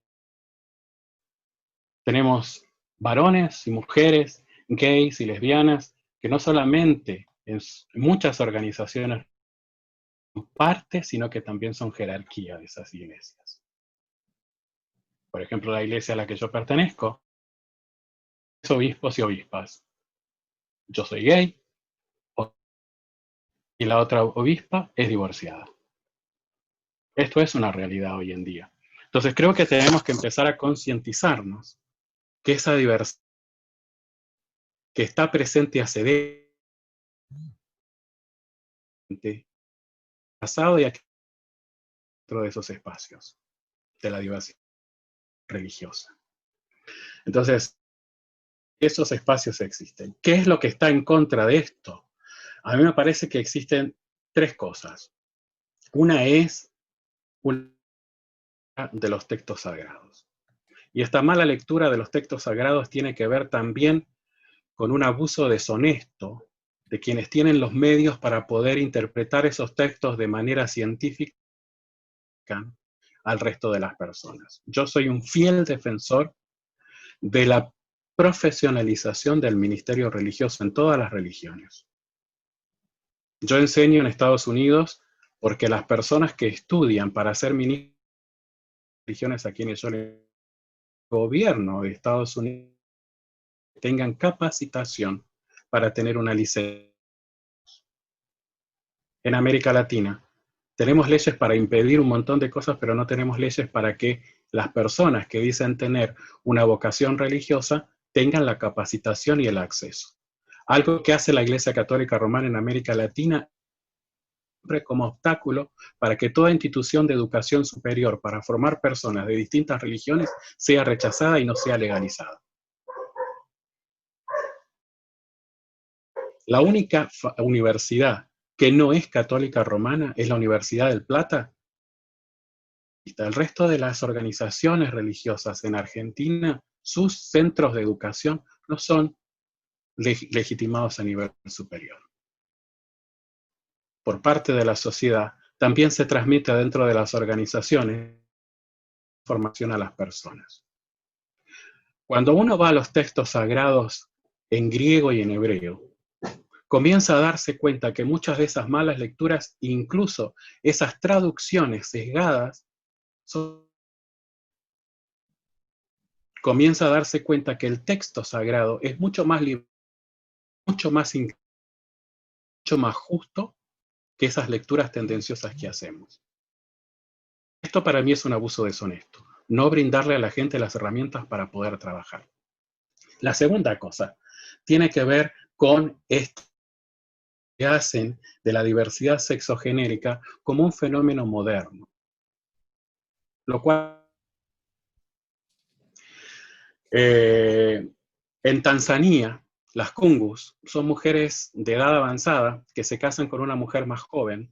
tenemos varones y mujeres, gays y lesbianas, que no solamente en muchas organizaciones son parte, sino que también son jerarquía de esas iglesias. Por ejemplo, la iglesia a la que yo pertenezco, es obispos y obispas. Yo soy gay, y la otra obispa es divorciada. Esto es una realidad hoy en día. Entonces creo que tenemos que empezar a concientizarnos que esa diversidad que está presente hace décadas, pasado y aquí dentro de esos espacios de la diversidad religiosa. Entonces, esos espacios existen. ¿Qué es lo que está en contra de esto? A mí me parece que existen tres cosas. Una es de los textos sagrados. Y esta mala lectura de los textos sagrados tiene que ver también con un abuso deshonesto de quienes tienen los medios para poder interpretar esos textos de manera científica al resto de las personas. Yo soy un fiel defensor de la profesionalización del ministerio religioso en todas las religiones. Yo enseño en Estados Unidos porque las personas que estudian para ser ministros de religiones a quienes yo le gobierno de Estados Unidos tengan capacitación para tener una licencia. En América Latina tenemos leyes para impedir un montón de cosas, pero no tenemos leyes para que las personas que dicen tener una vocación religiosa tengan la capacitación y el acceso. Algo que hace la Iglesia Católica Romana en América Latina siempre como obstáculo para que toda institución de educación superior para formar personas de distintas religiones sea rechazada y no sea legalizada. La única universidad que no es católica romana es la Universidad del Plata. El resto de las organizaciones religiosas en Argentina, sus centros de educación no son legitimados a nivel superior. Por parte de la sociedad, también se transmite dentro de las organizaciones información a las personas. Cuando uno va a los textos sagrados en griego y en hebreo, comienza a darse cuenta que muchas de esas malas lecturas, incluso esas traducciones sesgadas, comienza a darse cuenta que el texto sagrado es mucho más libre, mucho más justo que esas lecturas tendenciosas que hacemos. Esto para mí es un abuso deshonesto, no brindarle a la gente las herramientas para poder trabajar. La segunda cosa tiene que ver con esto que hacen de la diversidad sexogenérica como un fenómeno moderno. Lo cual en Tanzania, las kungus son mujeres de edad avanzada que se casan con una mujer más joven,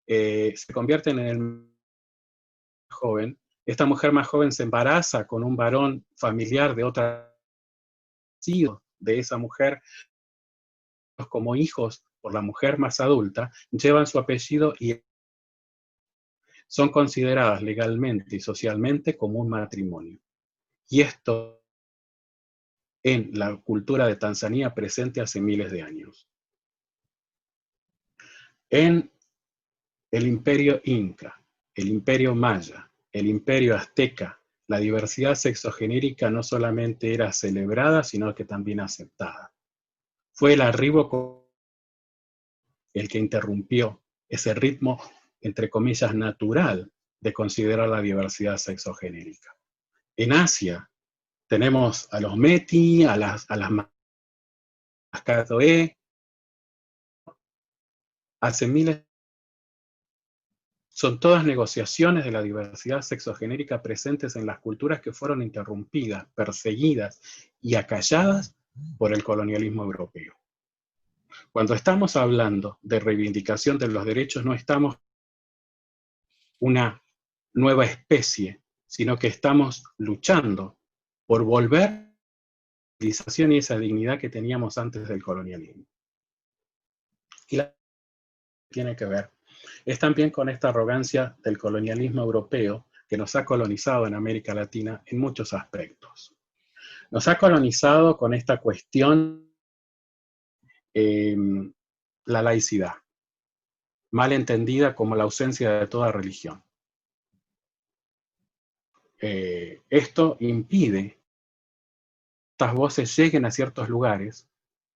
se convierten en el joven. Esta mujer más joven se embaraza con un varón familiar de otra de esa mujer, como hijos por la mujer más adulta, llevan su apellido y son consideradas legalmente y socialmente como un matrimonio. Y esto en la cultura de Tanzania presente hace miles de años. En el imperio inca, el imperio maya, el imperio azteca, la diversidad sexogenérica no solamente era celebrada, sino que también aceptada. Fue el arribo el que interrumpió ese ritmo, entre comillas, natural de considerar la diversidad sexogenérica. En Asia tenemos a los Métis, a las Kadoe, hace miles. Son todas negociaciones de la diversidad sexogenérica presentes en las culturas que fueron interrumpidas, perseguidas y acalladas por el colonialismo europeo. Cuando estamos hablando de reivindicación de los derechos, no estamos una nueva especie, sino que estamos luchando por volver a la civilización y esa dignidad que teníamos antes del colonialismo. Y la tiene que ver es también con esta arrogancia del colonialismo europeo que nos ha colonizado en América Latina en muchos aspectos. Nos ha colonizado con esta cuestión, la laicidad, mal entendida como la ausencia de toda religión. Esto impide que estas voces lleguen a ciertos lugares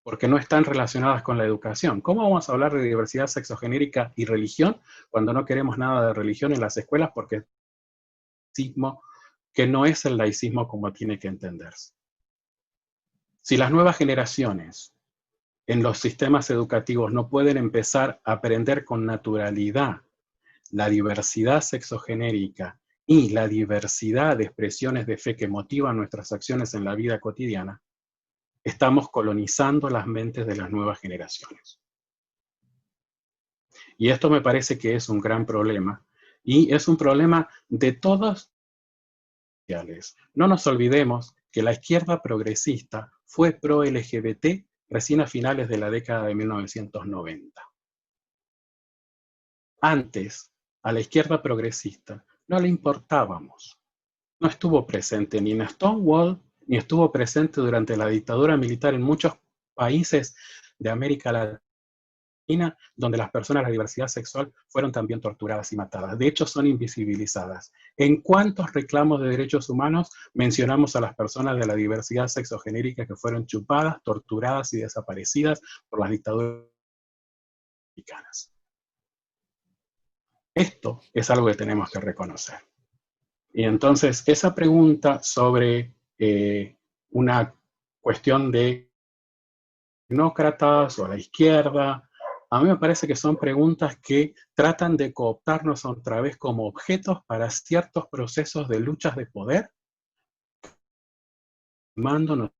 porque no están relacionadas con la educación. ¿Cómo vamos a hablar de diversidad sexogenérica y religión cuando no queremos nada de religión en las escuelas? Porque es laicismo que no es el laicismo como tiene que entenderse. Si las nuevas generaciones en los sistemas educativos no pueden empezar a aprender con naturalidad la diversidad sexogenérica y la diversidad de expresiones de fe que motivan nuestras acciones en la vida cotidiana, estamos colonizando las mentes de las nuevas generaciones. Y esto me parece que es un gran problema, y es un problema de todos los sociales. No nos olvidemos que la izquierda progresista fue pro-LGBT recién a finales de la década de 1990. Antes, a la izquierda progresista no le importábamos. No estuvo presente ni en Stonewall, ni estuvo presente durante la dictadura militar en muchos países de América Latina, donde las personas de la diversidad sexual fueron también torturadas y matadas. De hecho, son invisibilizadas. ¿En cuántos reclamos de derechos humanos mencionamos a las personas de la diversidad sexogenérica que fueron chupadas, torturadas y desaparecidas por las dictaduras americanas? Esto es algo que tenemos que reconocer. Y entonces esa pregunta sobre una cuestión de tecnócratas o la izquierda, a mí me parece que son preguntas que tratan de cooptarnos otra vez como objetos para ciertos procesos de luchas de poder, nos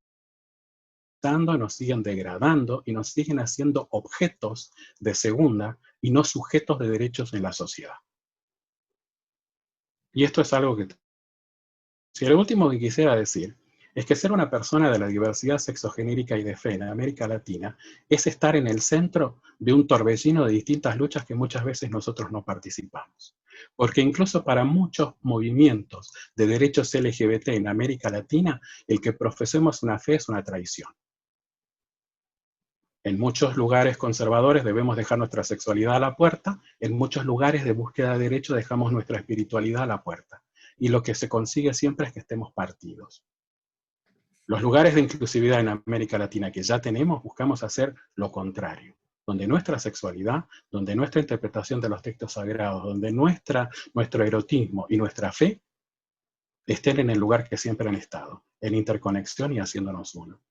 siguen degradando y nos siguen haciendo objetos de segunda y no sujetos de derechos en la sociedad. Y esto es algo que... Si lo último que quisiera decir es que ser una persona de la diversidad sexogenérica y de fe en América Latina es estar en el centro de un torbellino de distintas luchas que muchas veces nosotros no participamos. Porque incluso para muchos movimientos de derechos LGBT en América Latina, el que profesemos una fe es una traición. En muchos lugares conservadores debemos dejar nuestra sexualidad a la puerta, en muchos lugares de búsqueda de derecho dejamos nuestra espiritualidad a la puerta. Y lo que se consigue siempre es que estemos partidos. Los lugares de inclusividad en América Latina que ya tenemos, buscamos hacer lo contrario, donde nuestra sexualidad, donde nuestra interpretación de los textos sagrados, donde nuestro erotismo y nuestra fe estén en el lugar que siempre han estado, en interconexión y haciéndonos uno.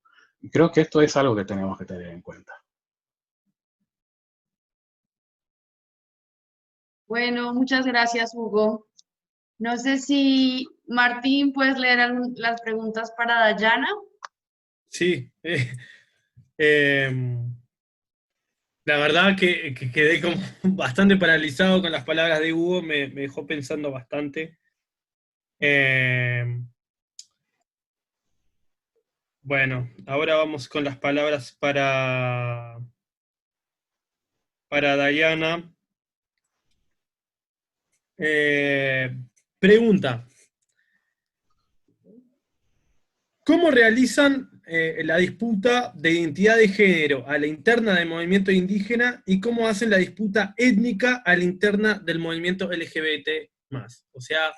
Y creo que esto es algo que tenemos que tener en cuenta. Bueno, muchas gracias, Hugo. No sé si Martín, ¿puedes leer las preguntas para Dayana? Sí. La verdad que quedé como bastante paralizado con las palabras de Hugo, me dejó pensando bastante. Bueno, ahora vamos con las palabras para Dayana. Pregunta. ¿Cómo realizan la disputa de identidad de género a la interna del movimiento indígena y cómo hacen la disputa étnica a la interna del movimiento LGBT+? O sea,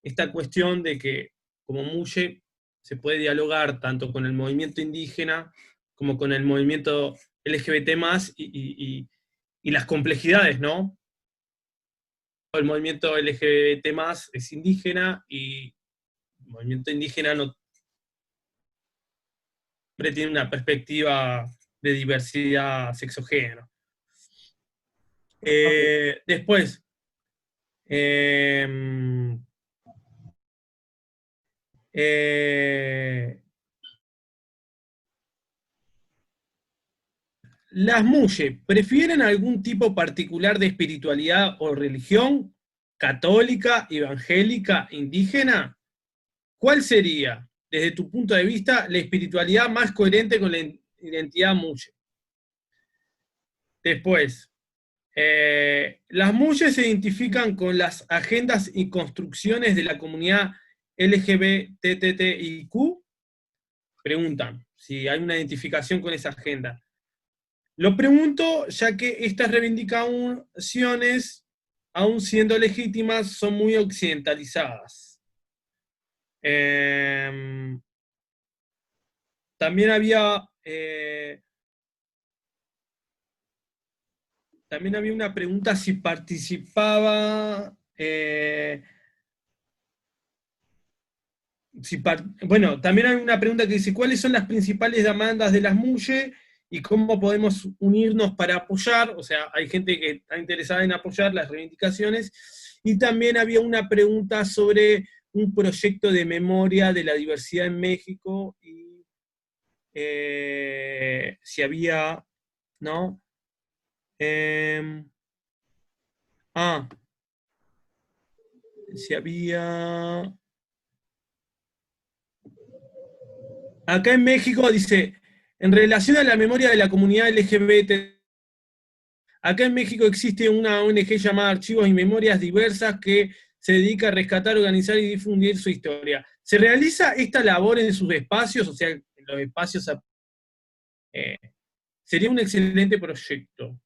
esta cuestión de que como MUYE se puede dialogar tanto con el movimiento indígena como con el movimiento LGBT+, y las complejidades, ¿no? El movimiento LGBT+, es indígena y el movimiento indígena no tiene una perspectiva de diversidad sexogénero. Después, las MUYE, ¿prefieren algún tipo particular de espiritualidad o religión? ¿Católica, evangélica, indígena? ¿Cuál sería, desde tu punto de vista, la espiritualidad más coherente con la identidad MUYE? Después, las MUYE se identifican con las agendas y construcciones de la comunidad LGBTTIQ. Preguntan si hay una identificación con esa agenda. Lo pregunto ya que estas reivindicaciones, aun siendo legítimas, son muy occidentalizadas. También había una pregunta si participaba, bueno, también hay una pregunta que dice, ¿cuáles son las principales demandas de las MUYE y cómo podemos unirnos para apoyar? O sea, hay gente que está interesada en apoyar las reivindicaciones. Y también había una pregunta sobre un proyecto de memoria de la diversidad en México y si había, ¿no? Si había... Acá en México dice, en relación a la memoria de la comunidad LGBT, acá en México existe una ONG llamada Archivos y Memorias Diversas que se dedica a rescatar, organizar y difundir su historia. ¿Se realiza esta labor en sus espacios? O sea, en los espacios... sería un excelente proyecto,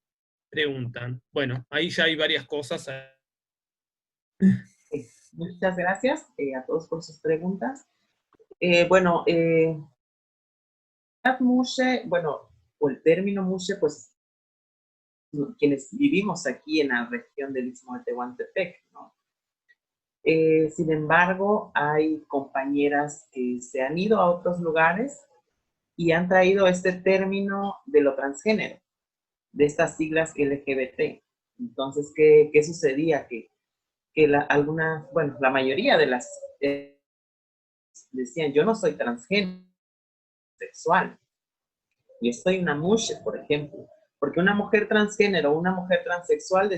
preguntan. Bueno, ahí ya hay varias cosas. Muchas gracias a todos por sus preguntas. MUYE, o el término MUYE, pues quienes vivimos aquí en la región del Istmo de Tehuantepec, ¿no? Sin embargo, hay compañeras que se han ido a otros lugares y han traído este término de lo transgénero, de estas siglas LGBT. Entonces, ¿qué sucedía? Que algunas, bueno, la mayoría de las decían, yo no soy transgénero sexual, yo soy una mushe, por ejemplo. Porque una mujer transgénero o una mujer transexual,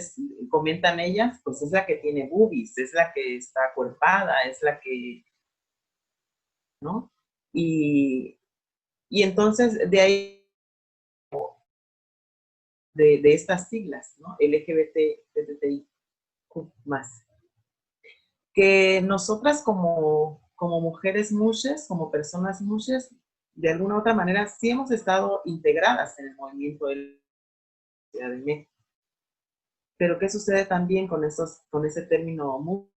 comentan ellas, pues es la que tiene boobies, es la que está acuerpada, es la que, ¿no? Y entonces de ahí, de estas siglas, ¿no? LGBTI más. Que nosotras como mujeres mushes, como personas mushes, de alguna u otra manera sí hemos estado integradas en el movimiento de la Ciudad de México. Pero ¿qué sucede también con ese término mushes?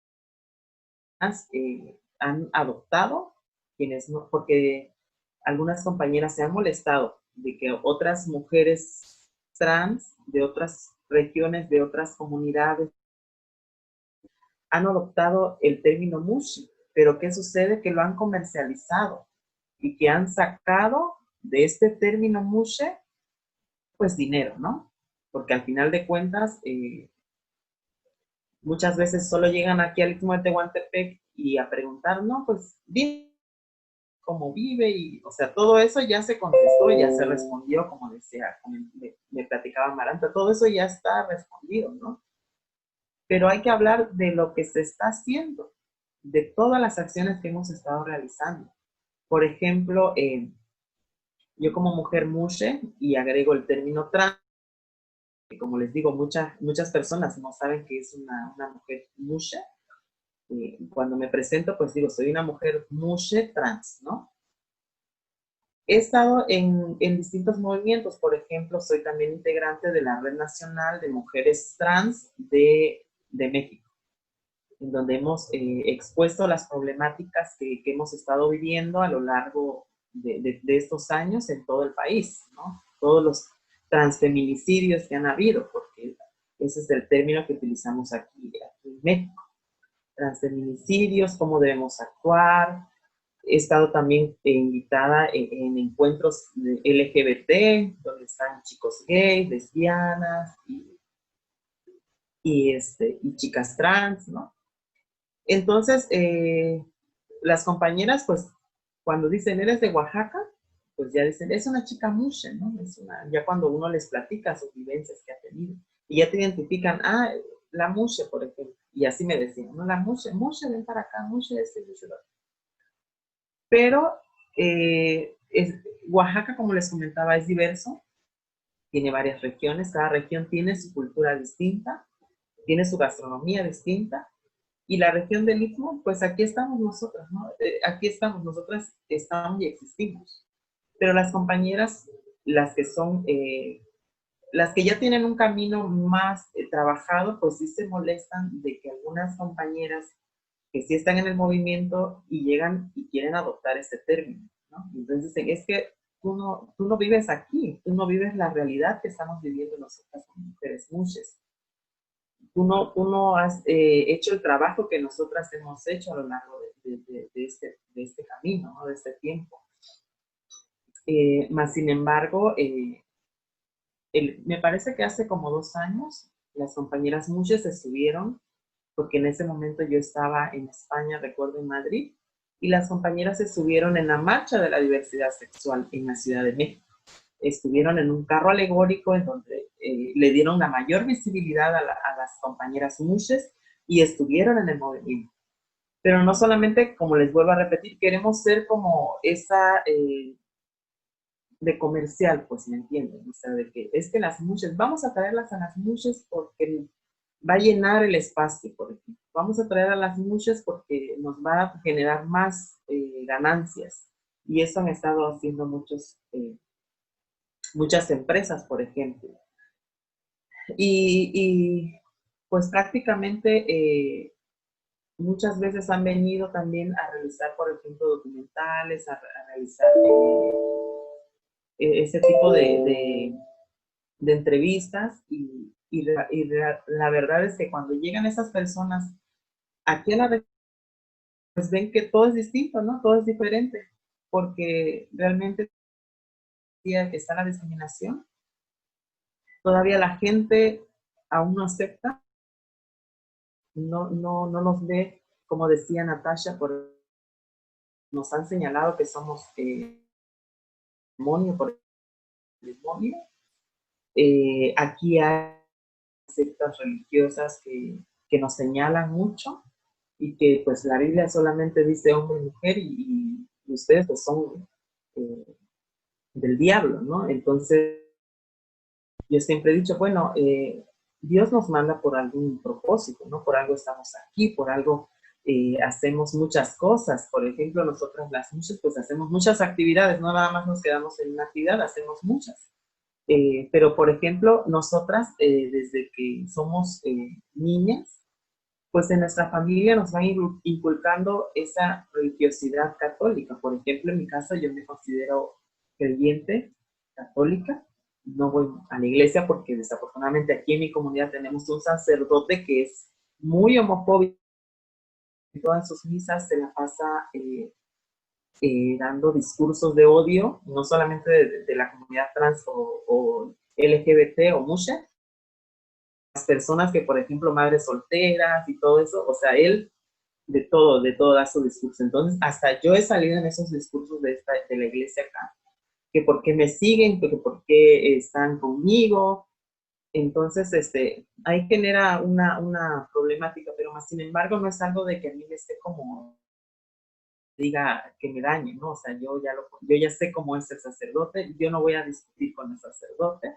Han adoptado quienes no, porque algunas compañeras se han molestado de que otras mujeres trans de otras regiones, de otras comunidades, han adoptado el término mushe, pero ¿qué sucede? Que lo han comercializado y que han sacado de este término mushe, pues dinero, ¿no? Porque al final de cuentas, muchas veces solo llegan aquí al Istmo de Tehuantepec y a preguntar, no, pues dime cómo vive, y, o sea, todo eso ya se contestó, ya se respondió, como decía, me platicaba Amaranta, todo eso ya está respondido, ¿no? Pero hay que hablar de lo que se está haciendo, de todas las acciones que hemos estado realizando. Por ejemplo, yo como mujer mushe, y agrego el término trans, que como les digo, muchas personas no saben que es una mujer mushe. Cuando me presento, pues digo, soy una mujer mushe trans, ¿no? He estado en distintos movimientos. Por ejemplo, soy también integrante de la Red Nacional de Mujeres Trans de México, en donde hemos expuesto las problemáticas que hemos estado viviendo a lo largo de estos años en todo el país, ¿no? Todos los transfeminicidios que han habido, porque ese es el término que utilizamos aquí en México. Transfeminicidios, cómo debemos actuar. He estado también invitada en encuentros de LGBT, donde están chicos gays, lesbianas y chicas trans, ¿no? Entonces, las compañeras, pues, cuando dicen, ¿eres de Oaxaca? Pues ya dicen, es una chica mushe, ¿no? Ya cuando uno les platica sus vivencias que ha tenido, y ya te identifican, la mushe, por ejemplo, y así me decían, ¿no? La mushe, ven para acá, mushe mushe. Pero Oaxaca, como les comentaba, es diverso, tiene varias regiones, cada región tiene su cultura distinta, tiene su gastronomía distinta, y la región del Istmo, pues aquí estamos nosotras, ¿no? Aquí estamos, nosotras estamos y existimos. Pero las compañeras, las que ya tienen un camino más trabajado, pues sí se molestan de que algunas compañeras que sí están en el movimiento y llegan y quieren adoptar este término, ¿no? Entonces dicen, es que tú no vives aquí, tú no vives la realidad que estamos viviendo nosotras como mujeres mushes. Tú no has hecho el trabajo que nosotras hemos hecho a lo largo de este camino, ¿no? De este tiempo. Más sin embargo, me parece que hace como 2 años, las compañeras mushes estuvieron, porque en ese momento yo estaba en España, recuerdo, en Madrid, y las compañeras estuvieron en la marcha de la diversidad sexual en la Ciudad de México. Estuvieron en un carro alegórico en donde le dieron la mayor visibilidad a las compañeras mushes y estuvieron en el movimiento. Pero no solamente, como les vuelvo a repetir, queremos ser como esa de comercial, pues, ¿me entienden? O sea, de que es que las mushes, vamos a traerlas a las mushes porque va a llenar el espacio, por ejemplo. Vamos a traer a las mushes porque nos va a generar más ganancias. Y eso han estado haciendo muchas empresas, por ejemplo. Y pues prácticamente muchas veces han venido también a realizar, por ejemplo, documentales, a realizar ese tipo de entrevistas y la verdad es que cuando llegan esas personas aquí a la región, pues ven que todo es distinto, ¿no? Todo es diferente, porque realmente está la discriminación. Todavía la gente aún no acepta, no nos ve, como decía Natasha, nos han señalado que somos demonio por el demonio. Aquí hay sectas religiosas que nos señalan mucho y que pues la Biblia solamente dice hombre y mujer y ustedes pues son del diablo, ¿no? Entonces yo siempre he dicho, bueno, Dios nos manda por algún propósito, ¿no? Por algo estamos aquí, por algo hacemos muchas cosas. Por ejemplo, nosotras las muchas, pues hacemos muchas actividades, no nada más nos quedamos en una actividad, hacemos muchas. Pero, por ejemplo, nosotras, desde que somos niñas, pues en nuestra familia nos van inculcando esa religiosidad católica. Por ejemplo, en mi caso yo me considero creyente, católica. No voy a la iglesia porque desafortunadamente aquí en mi comunidad tenemos un sacerdote que es muy homofóbico. En todas sus misas se la pasa dando discursos de odio, no solamente de la comunidad trans o LGBT o mucha, las personas que, por ejemplo, madres solteras y todo eso, o sea, él de todo da su discurso. Entonces, hasta yo he salido en esos discursos de la iglesia acá, que por qué me siguen, que por qué están conmigo. Entonces, ahí genera una problemática, pero más sin embargo no es algo de que a mí me esté como diga que me dañe, ¿no? O sea, yo ya sé cómo es el sacerdote, yo no voy a discutir con el sacerdote,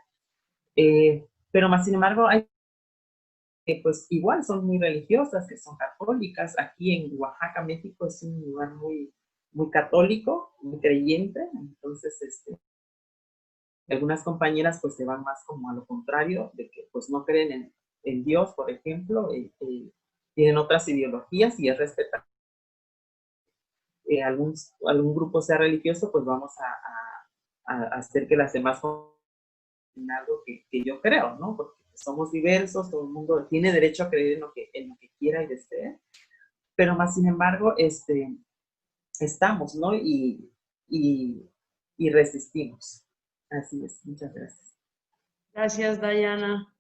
pero más sin embargo hay que pues igual son muy religiosas, que son católicas. Aquí en Oaxaca, México, es un lugar muy, muy católico, muy creyente. Entonces, algunas compañeras pues se van más como a lo contrario, de que pues no creen en Dios, por ejemplo, tienen otras ideologías y es respetable. Algún grupo sea religioso, pues vamos a hacer que las demás en algo que yo creo, ¿no? Porque somos diversos, todo el mundo tiene derecho a creer en lo que quiera y desee, pero más sin embargo, estamos, ¿no? Y resistimos. Así es, muchas gracias. Gracias, Dayana.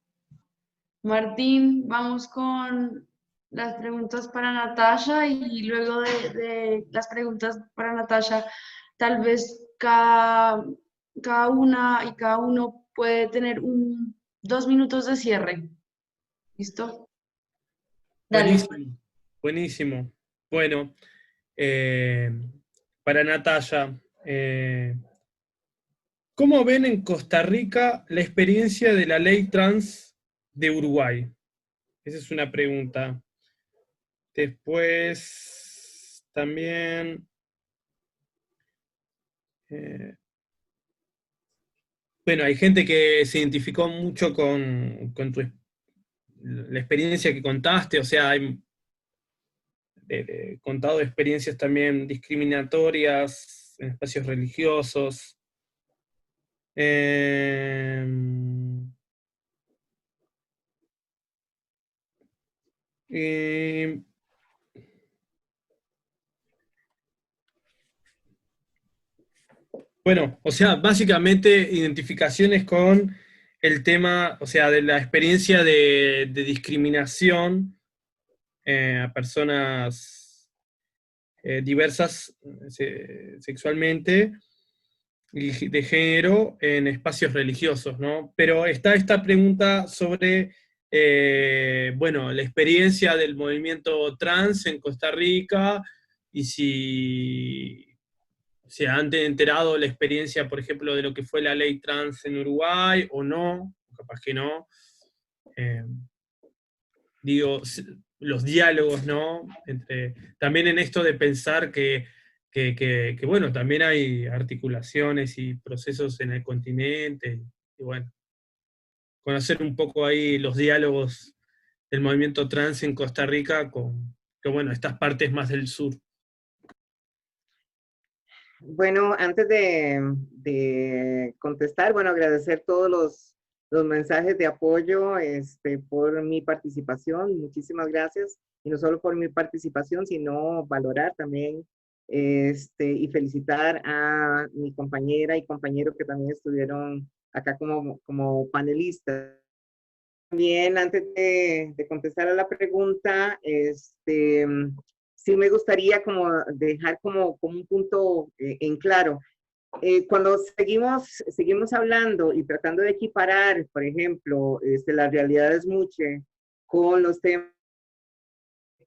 Martín, vamos con las preguntas para Natasha y luego de las preguntas para Natasha, tal vez cada una y cada uno puede tener 2 minutos de cierre. ¿Listo? Dale. Buenísimo, buenísimo. Bueno, para Natalia, ¿cómo ven en Costa Rica la experiencia de la ley trans de Uruguay? Esa es una pregunta. Después, también, bueno, hay gente que se identificó mucho con la experiencia que contaste, o sea, hay contado experiencias también discriminatorias en espacios religiosos. Bueno, o sea, básicamente identificaciones con el tema, o sea, de la experiencia de discriminación a personas diversas sexualmente y de género en espacios religiosos, ¿no? Pero está esta pregunta sobre, bueno, la experiencia del movimiento trans en Costa Rica y si se han enterado la experiencia, por ejemplo, de lo que fue la ley trans en Uruguay o no, capaz que no. Digo, los diálogos, ¿no? También en esto de pensar que, bueno, también hay articulaciones y procesos en el continente, y bueno, conocer un poco ahí los diálogos del movimiento trans en Costa Rica con, bueno, estas partes más del sur. Bueno, antes de contestar, bueno, agradecer todos los mensajes de apoyo por mi participación. Muchísimas gracias. Y no solo por mi participación, sino valorar también y felicitar a mi compañera y compañero que también estuvieron acá como panelistas. También, antes de contestar a la pregunta, sí me gustaría como dejar como un punto en claro. Cuando seguimos hablando y tratando de equiparar, por ejemplo, las realidades muche con los temas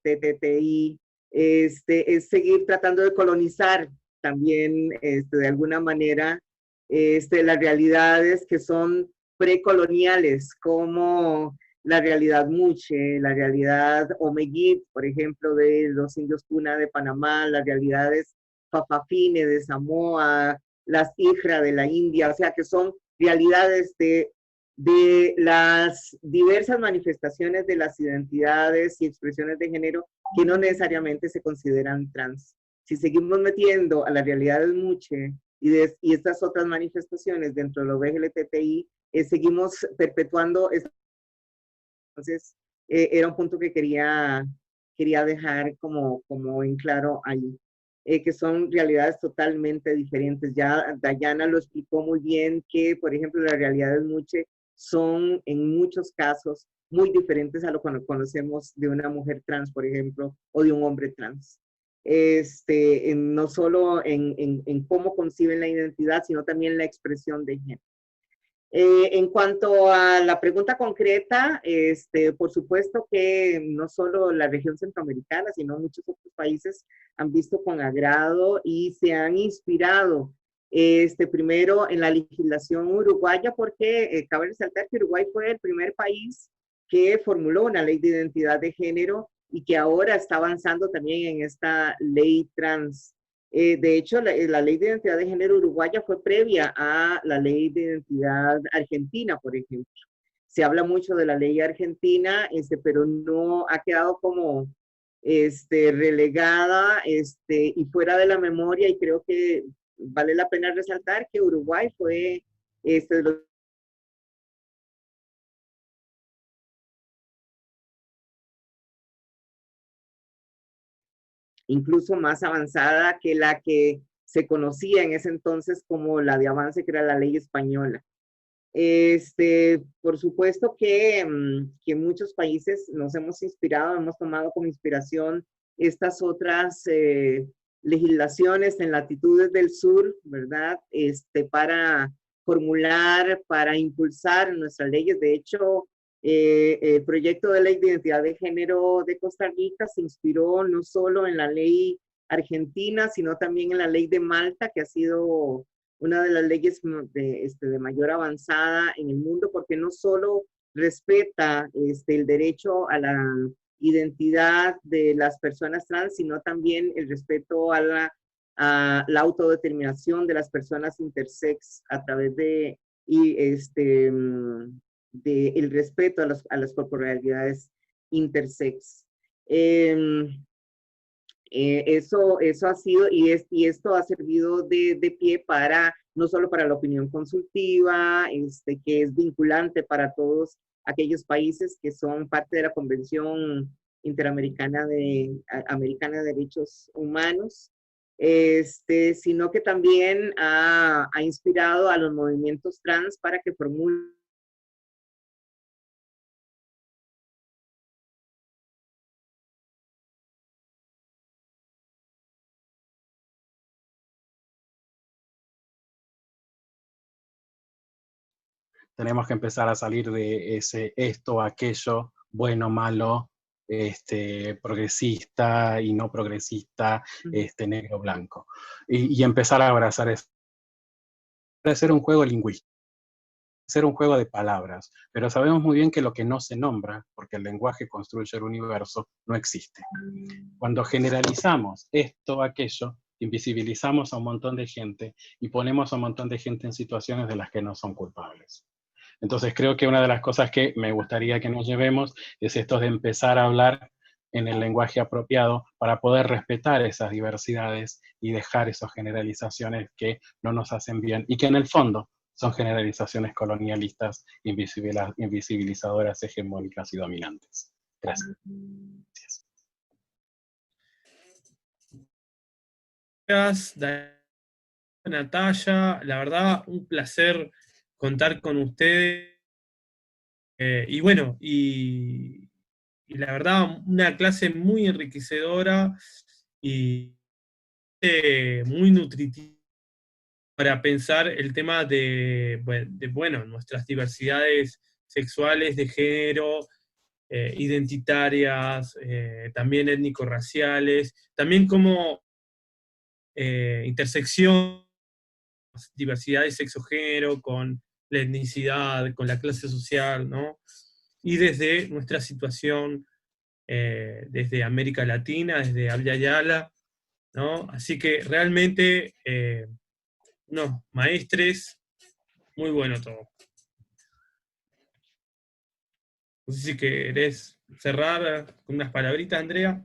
de TTI, es seguir tratando de colonizar también, de alguna manera, las realidades que son precoloniales, como la realidad muche, la realidad omeguit, por ejemplo, de los indios Puna de Panamá, las realidades Fafafine de Samoa, las Hijra de la India, o sea, que son realidades de las diversas manifestaciones de las identidades y expresiones de género que no necesariamente se consideran trans. Si seguimos metiendo a las realidades muche y estas otras manifestaciones dentro de los LGBTI, seguimos perpetuando. Entonces, era un punto que quería dejar como en claro ahí, que son realidades totalmente diferentes. Ya Dayana lo explicó muy bien, que por ejemplo las realidades muche son en muchos casos muy diferentes a lo que conocemos de una mujer trans, por ejemplo, o de un hombre trans. No solo en cómo conciben la identidad, sino también la expresión de género. En cuanto a la pregunta concreta, por supuesto que no solo la región centroamericana, sino muchos otros países han visto con agrado y se han inspirado, primero en la legislación uruguaya, porque cabe resaltar que Uruguay fue el primer país que formuló una ley de identidad de género y que ahora está avanzando también en esta ley trans. De hecho, la ley de identidad de género uruguaya fue previa a la ley de identidad argentina, por ejemplo. Se habla mucho de la ley argentina, pero no ha quedado como relegada y fuera de la memoria, y creo que vale la pena resaltar que Uruguay fue de los incluso más avanzada que la que se conocía en ese entonces como la de avance, que era la ley española. Por supuesto que muchos países nos hemos inspirado, hemos tomado como inspiración estas otras legislaciones en latitudes del sur, ¿verdad? Para formular, para impulsar nuestras leyes. De hecho, el proyecto de ley de identidad de género de Costa Rica se inspiró no solo en la ley argentina, sino también en la ley de Malta, que ha sido una de las leyes de mayor avanzada en el mundo, porque no solo respeta el derecho a la identidad de las personas trans, sino también el respeto a la autodeterminación de las personas intersex a través de el respeto a las corporalidades intersex. Eso ha sido, y esto ha servido de pie para, no solo para la opinión consultiva, que es vinculante para todos aquellos países que son parte de la Convención Interamericana de Derechos Humanos, sino que también ha inspirado a los movimientos trans para que formulen Tenemos que empezar a salir de esto, aquello, bueno, malo, progresista y no progresista, negro, blanco. Y empezar a abrazar eso. Hacer un juego lingüístico, hacer un juego de palabras, pero sabemos muy bien que lo que no se nombra, porque el lenguaje construye el universo, no existe. Cuando generalizamos esto, aquello, invisibilizamos a un montón de gente y ponemos a un montón de gente en situaciones de las que no son culpables. Entonces creo que una de las cosas que me gustaría que nos llevemos es esto de empezar a hablar en el lenguaje apropiado para poder respetar esas diversidades y dejar esas generalizaciones que no nos hacen bien y que en el fondo son generalizaciones colonialistas, invisibilizadoras, hegemónicas y dominantes. Gracias. Gracias, Natalia. La verdad, un placer contar con ustedes. Y bueno, y la verdad, una clase muy enriquecedora y muy nutritiva para pensar el tema de bueno, nuestras diversidades sexuales, de género, identitarias, también étnico-raciales, también como intersección, diversidad de sexo-género, con la etnicidad, con la clase social, ¿no? Y desde nuestra situación, desde América Latina, desde Abya Yala, ¿no? Así que realmente, no, maestres, muy bueno todo. No sé si querés cerrar con unas palabritas, Andrea.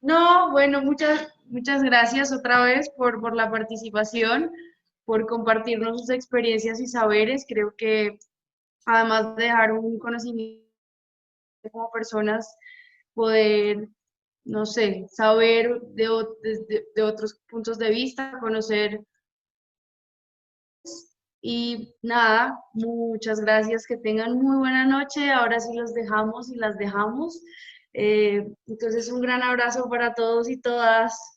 No, bueno, muchas gracias otra vez por la participación, por compartirnos sus experiencias y saberes. Creo que además de dejar un conocimiento como personas, poder, no sé, saber de otros puntos de vista, conocer. Y nada, muchas gracias, que tengan muy buena noche. Ahora sí los dejamos y las dejamos. Entonces, un gran abrazo para todos y todas.